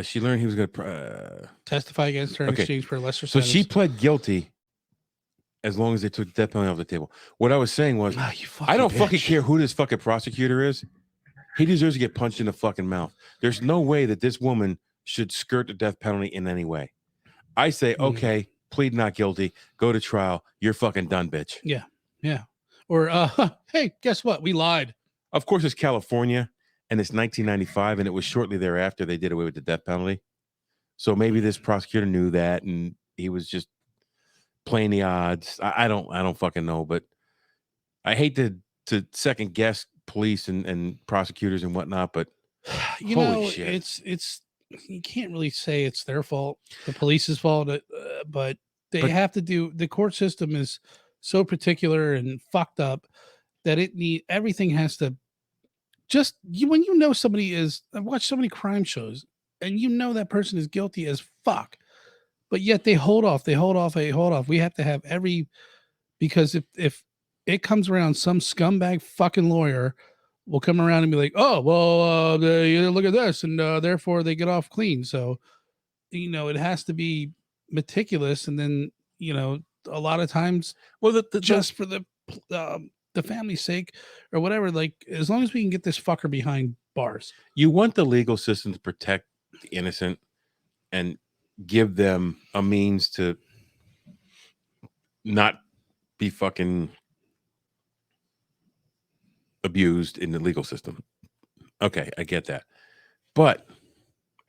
She learned he was going to testify against her in Okay. exchange for a lesser So sentence. she pled guilty as long as they took death penalty off the table. What I was saying was, Ah, you fucking I don't bitch. fucking care who this fucking prosecutor is. He deserves to get punched in the fucking mouth. There's no way that this woman should skirt the death penalty in any way. I say, okay, plead not guilty, go to trial. You're fucking done, bitch. Yeah. Or, hey, guess what? We lied. Of course, it's California, and it's 1995, and it was shortly thereafter they did away with the death penalty. So maybe this prosecutor knew that, and he was just playing the odds. I don't fucking know, but I hate to second guess police and prosecutors and whatnot, but You holy know, shit. it's you can't really say it's their fault, the police's fault, but they have to do. The court system is so particular and fucked up that everything has to just when you know somebody is. I've watched so many crime shows, and you know that person is guilty as fuck, but yet they hold off. We have to have because if it comes around, some scumbag fucking lawyer will come around and be like, oh, well, look at this. And therefore they get off clean. So, it has to be meticulous. And then, a lot of times, well, just for the family's sake or whatever, like as long as we can get this fucker behind bars. You want the legal system to protect the innocent and give them a means to not be fucking abused in the legal system. Okay, I get that. But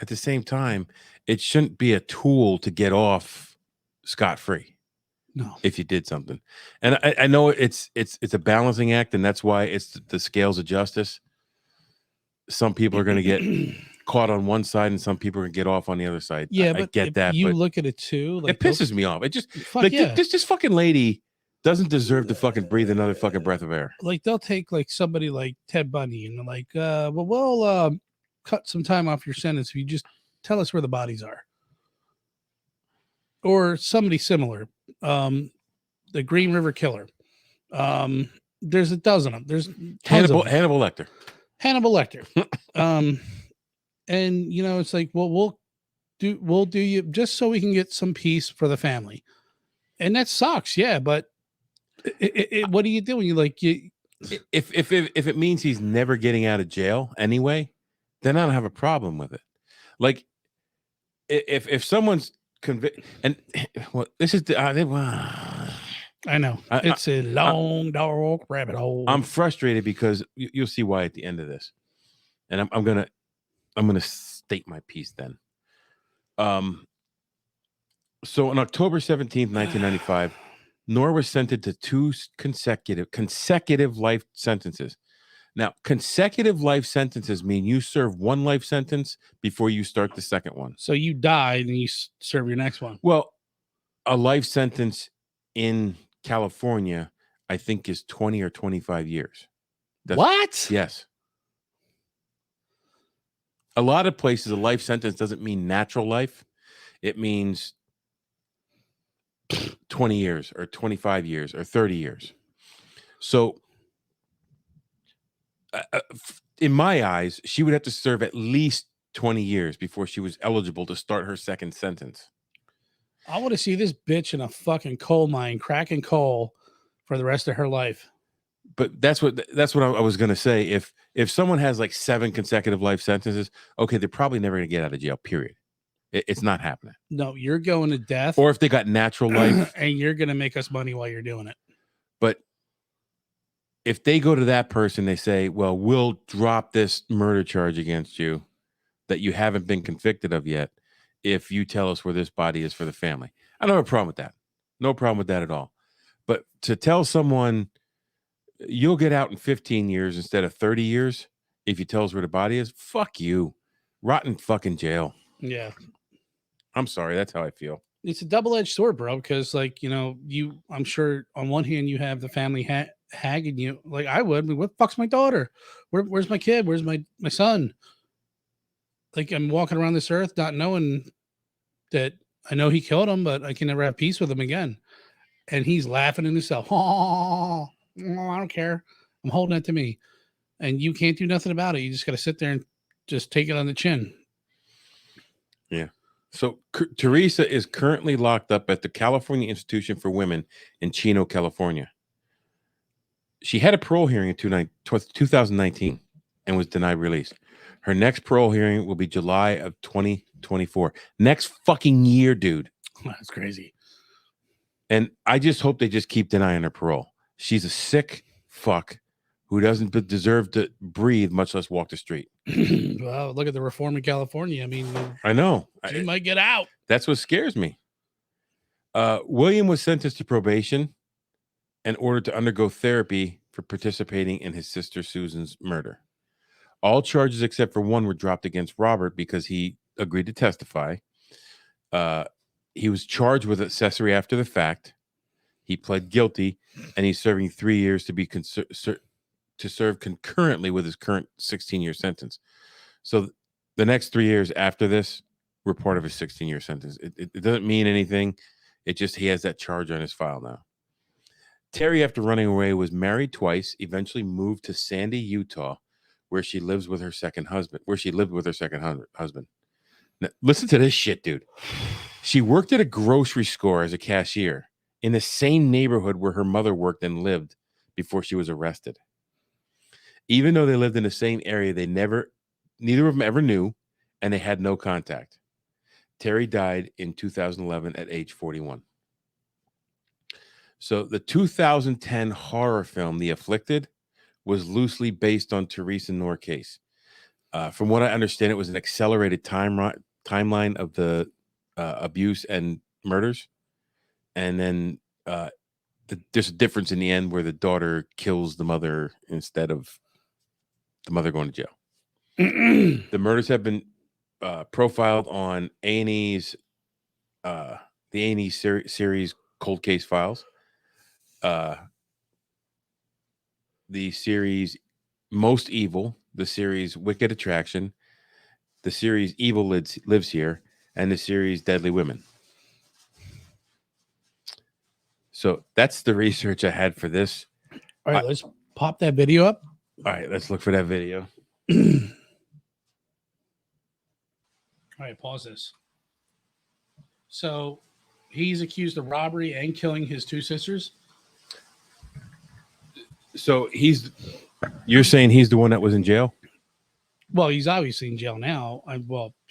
at the same time, it shouldn't be a tool to get off scot-free. No. If you did something. And I know it's a balancing act, and that's why it's the scales of justice. Some people are going to get caught on one side and some people are gonna get off on the other side. Yeah, I but get if that. you But look at it too, like it pisses me off. It just fuck like yeah. this fucking lady doesn't deserve to fucking breathe another fucking breath of air. Like they'll take like somebody like Ted Bundy and they're like, well, we'll cut some time off your sentence if you just tell us where the bodies are. Or somebody similar. The Green River Killer. There's a dozen of them. There's tons of them. Hannibal Lecter. Hannibal Lecter. And you know, it's like, well, we'll do you just so we can get some peace for the family. And that sucks, yeah, but what are you doing? If it means he's never getting out of jail anyway, then I don't have a problem with it. Like if someone's convicted, and well, this is I know it's a long dark rabbit hole. I'm frustrated because you'll see why at the end of this, and I'm gonna state my piece then. So on October 17th, 1995, Knorr was sentenced to 2 consecutive life sentences. Now, consecutive life sentences mean you serve 1 life sentence before you start the second one. So you die and you serve your next one. Well, a life sentence in California, I think, is 20 or 25 years. What? Yes. A lot of places, a life sentence doesn't mean natural life. It means 20 years or 25 years or 30 years. So in my eyes, she would have to serve at least 20 years before she was eligible to start her second sentence. I want to see this bitch in a fucking coal mine cracking coal for the rest of her life. But that's what I was going to say. If someone has like 7 consecutive life sentences, okay, they're probably never going to get out of jail, period. It's not happening. No, you're going to death. Or if they got natural life. And you're going to make us money while you're doing it. But if they go to that person, they say, well, we'll drop this murder charge against you that you haven't been convicted of yet if you tell us where this body is for the family. I don't have a problem with that. No problem with that at all. But to tell someone you'll get out in 15 years instead of 30 years if you tell us where the body is, fuck you. Rotten fucking jail. Yeah. I'm sorry. That's how I feel. It's a double-edged sword, bro, because like, you know, I'm sure on one hand you have the family hagging you like I would. I mean, what the fuck's my daughter? Where's my kid? Where's my son? Like I'm walking around this earth not knowing that I know he killed him, but I can never have peace with him again. And he's laughing in himself. Oh, I don't care. I'm holding it to me. And you can't do nothing about it. You just got to sit there and just take it on the chin. Yeah. So Theresa is currently locked up at the California Institution for Women in Chino, California. She had a parole hearing in 2019 and was denied release. Her next parole hearing will be July of 2024. Next fucking year, dude. That's crazy. And I just hope they just keep denying her parole. She's a sick fuck who doesn't deserve to breathe, much less walk the street. Well, look at the reform in California. I mean, I know. She might get out. That's what scares me. William was sentenced to probation and ordered to undergo therapy for participating in his sister Susan's murder. All charges except for one were dropped against Robert because he agreed to testify. He was charged with accessory after the fact. He pled guilty, and he's serving 3 years to be to serve concurrently with his current 16-year sentence. So the next 3 years after this were part of his 16-year sentence. It doesn't mean anything. It just he has that charge on his file now. Terry, after running away, was married twice, eventually moved to Sandy, Utah, where she lived with her second husband. Now, listen to this shit, dude. She worked at a grocery store as a cashier in the same neighborhood where her mother worked and lived before she was arrested. Even though they lived in the same area, neither of them ever knew, and they had no contact. Terry died in 2011 at age 41. So the 2010 horror film, The Afflicted, was loosely based on Theresa Knorr case. From what I understand, it was an accelerated timeline of the abuse and murders. And then there's a difference in the end where the daughter kills the mother instead of the mother going to jail. The murders have been profiled on A&E's the A&E series Cold Case Files, the series Most Evil, the series Wicked Attraction, the series Evil Lives Here, and the series Deadly Women. So that's the research I had for this. All right, let's pop that video up. All right, let's look for that video. All right, pause this. So he's accused of robbery and killing his two sisters. So you're saying he's the one that was in jail? Well, he's obviously in jail now.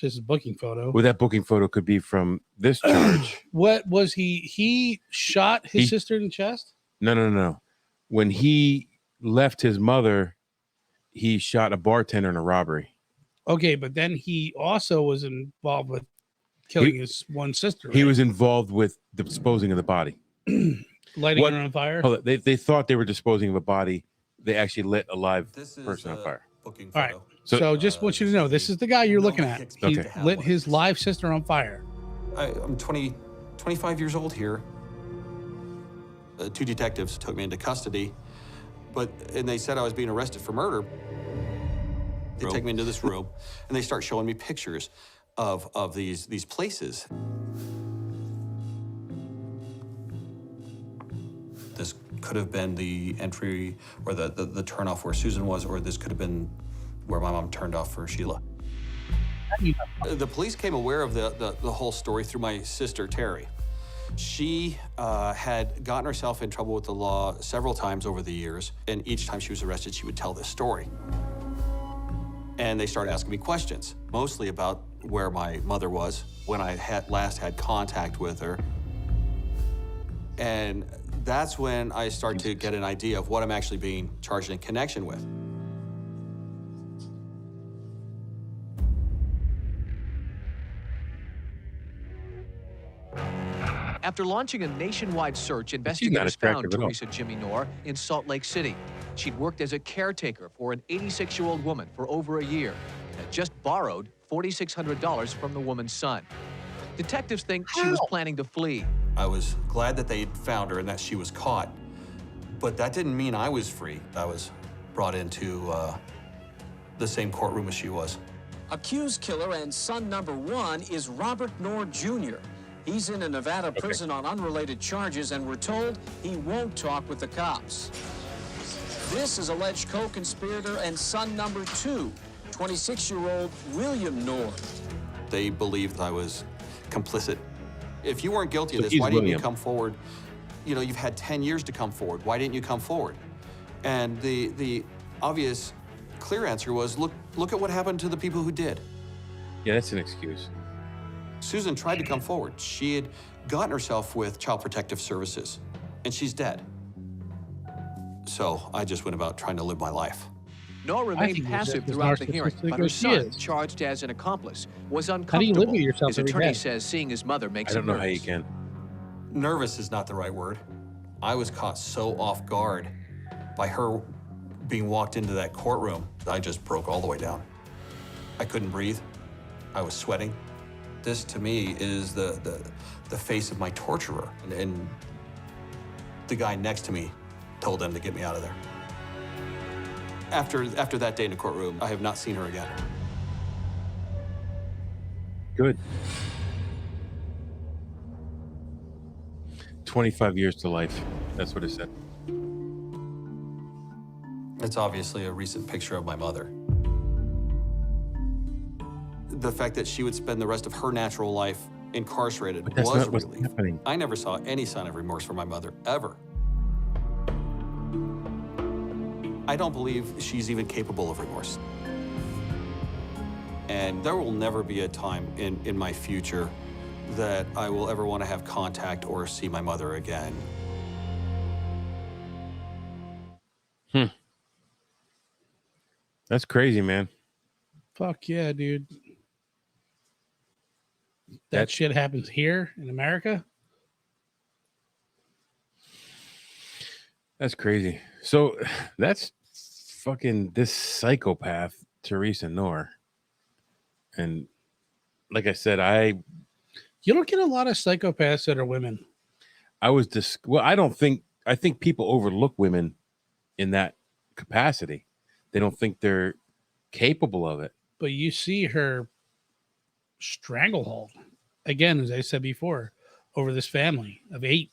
This is a booking photo. Well, that booking photo could be from this charge. What was he? He shot his sister in the chest? No. When he left his mother, he shot a bartender in a robbery. Okay, but then he also was involved with killing his one sister. He right? was involved with disposing of the body. Lighting her on fire? Hold on. They thought they were disposing of a body. They actually lit a live person on fire. All right. So just want you to know, this is the guy you're looking at. He lit his live sister on fire. I'm 25 years old here. Two detectives took me into custody, and they said I was being arrested for murder. They take me into this room, and they start showing me pictures of these places. This could have been the entry or the turnoff where Susan was, or this could have been where my mom turned off for Sheila. The police came aware of the whole story through my sister, Terry. She had gotten herself in trouble with the law several times over the years, and each time she was arrested, she would tell this story. And they started asking me questions, mostly about where my mother was, when I last had contact with her. And that's when I start to get an idea of what I'm actually being charged in connection with. After launching a nationwide search, investigators found Theresa Knorr in Salt Lake City. She'd worked as a caretaker for an 86-year-old woman for over a year and had just borrowed $4,600 from the woman's son. Detectives think she was planning to flee. I was glad that they found her and that she was caught, but that didn't mean I was free. I was brought into the same courtroom as she was. Accused killer and son number one is Robert Knorr Jr. He's in a Nevada prison on unrelated charges, and we're told he won't talk with the cops. This is alleged co-conspirator and son number two, 26-year-old William Knorr. They believed I was complicit. If you weren't guilty of this, why didn't you come forward? You know, you've had 10 years to come forward. Why didn't you come forward? And the obvious, clear answer was, look at what happened to the people who did. Yeah, that's an excuse. Susan tried to come forward. She had gotten herself with Child Protective Services, and she's dead. So I just went about trying to live my life. Knorr remained passive throughout the hearing, but her son, charged as an accomplice, was uncomfortable. How do you live with yourself His attorney says seeing his mother makes him nervous. I don't know how you can. Nervous is not the right word. I was caught so off guard by her being walked into that courtroom. I just broke all the way down. I couldn't breathe. I was sweating. This, to me, is the face of my torturer. And the guy next to me told them to get me out of there. After that day in the courtroom, I have not seen her again. Good. 25 years to life. That's what it said. It's obviously a recent picture of my mother. The fact that she would spend the rest of her natural life incarcerated was a relief. I never saw any sign of remorse for my mother, ever. I don't believe she's even capable of remorse. And there will never be a time in my future that I will ever want to have contact or see my mother again. That's crazy, man. Fuck yeah, dude. That shit happens here in America? That's crazy. So that's fucking this psychopath, Theresa Knorr. And like I said, You don't get a lot of psychopaths that are women. I think people overlook women in that capacity. They don't think they're capable of it. But you see her stranglehold again, as I said before, over this family of 8.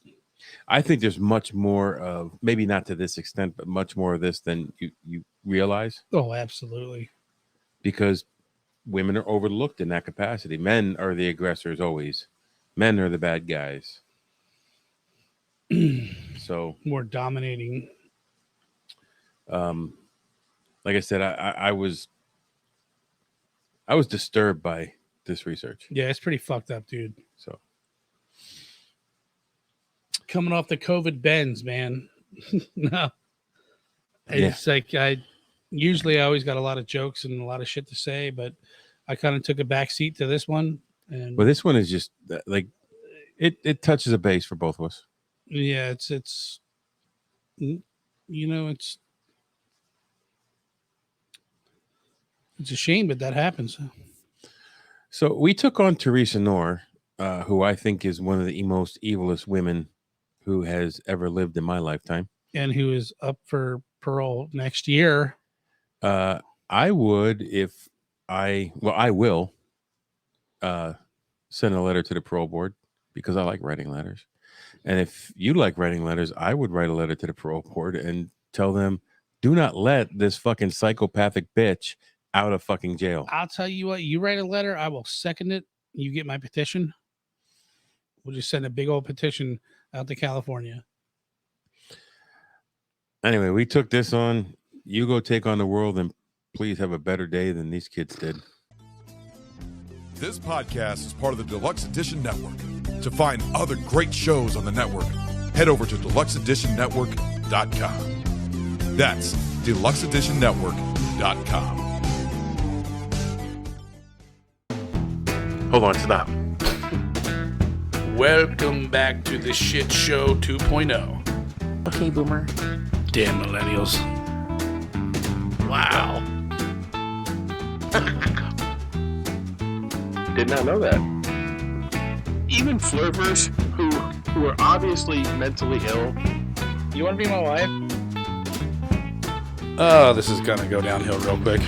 I think there's much more of, maybe not to this extent, but much more of this than you realize. Oh, absolutely. Because women are overlooked in that capacity. Men are the aggressors always. Men are the bad guys. So more dominating. Like I said, I was disturbed by this research. Yeah, it's pretty fucked up, dude. So coming off the COVID bends, man. No. It's like I always got a lot of jokes and a lot of shit to say, but I kind of took a back seat to this one. And well, this one is just like it touches a base for both of us. Yeah, it's a shame, but that happens. So we took on Theresa Knorr, who I think is one of the most evilest women who has ever lived in my lifetime. And who is up for parole next year. I would, I will send a letter to the parole board because I like writing letters. And if you like writing letters, I would write a letter to the parole board and tell them, do not let this fucking psychopathic bitch out of fucking jail. I'll tell you what, you write a letter, I will second it. You get my petition. We'll just send a big old petition out to California. Anyway, we took this on. You go take on the world and please have a better day than these kids did. This podcast is part of the Deluxe Edition Network. To find other great shows on the network, head over to deluxeeditionnetwork.com. That's deluxeeditionnetwork.com. Hold on, stop. Welcome back to the Shit Show 2.0. Okay, boomer. Damn millennials. Wow. Did not know that. Even flirters who are obviously mentally ill. You want to be my wife? Oh, this is gonna go downhill real quick.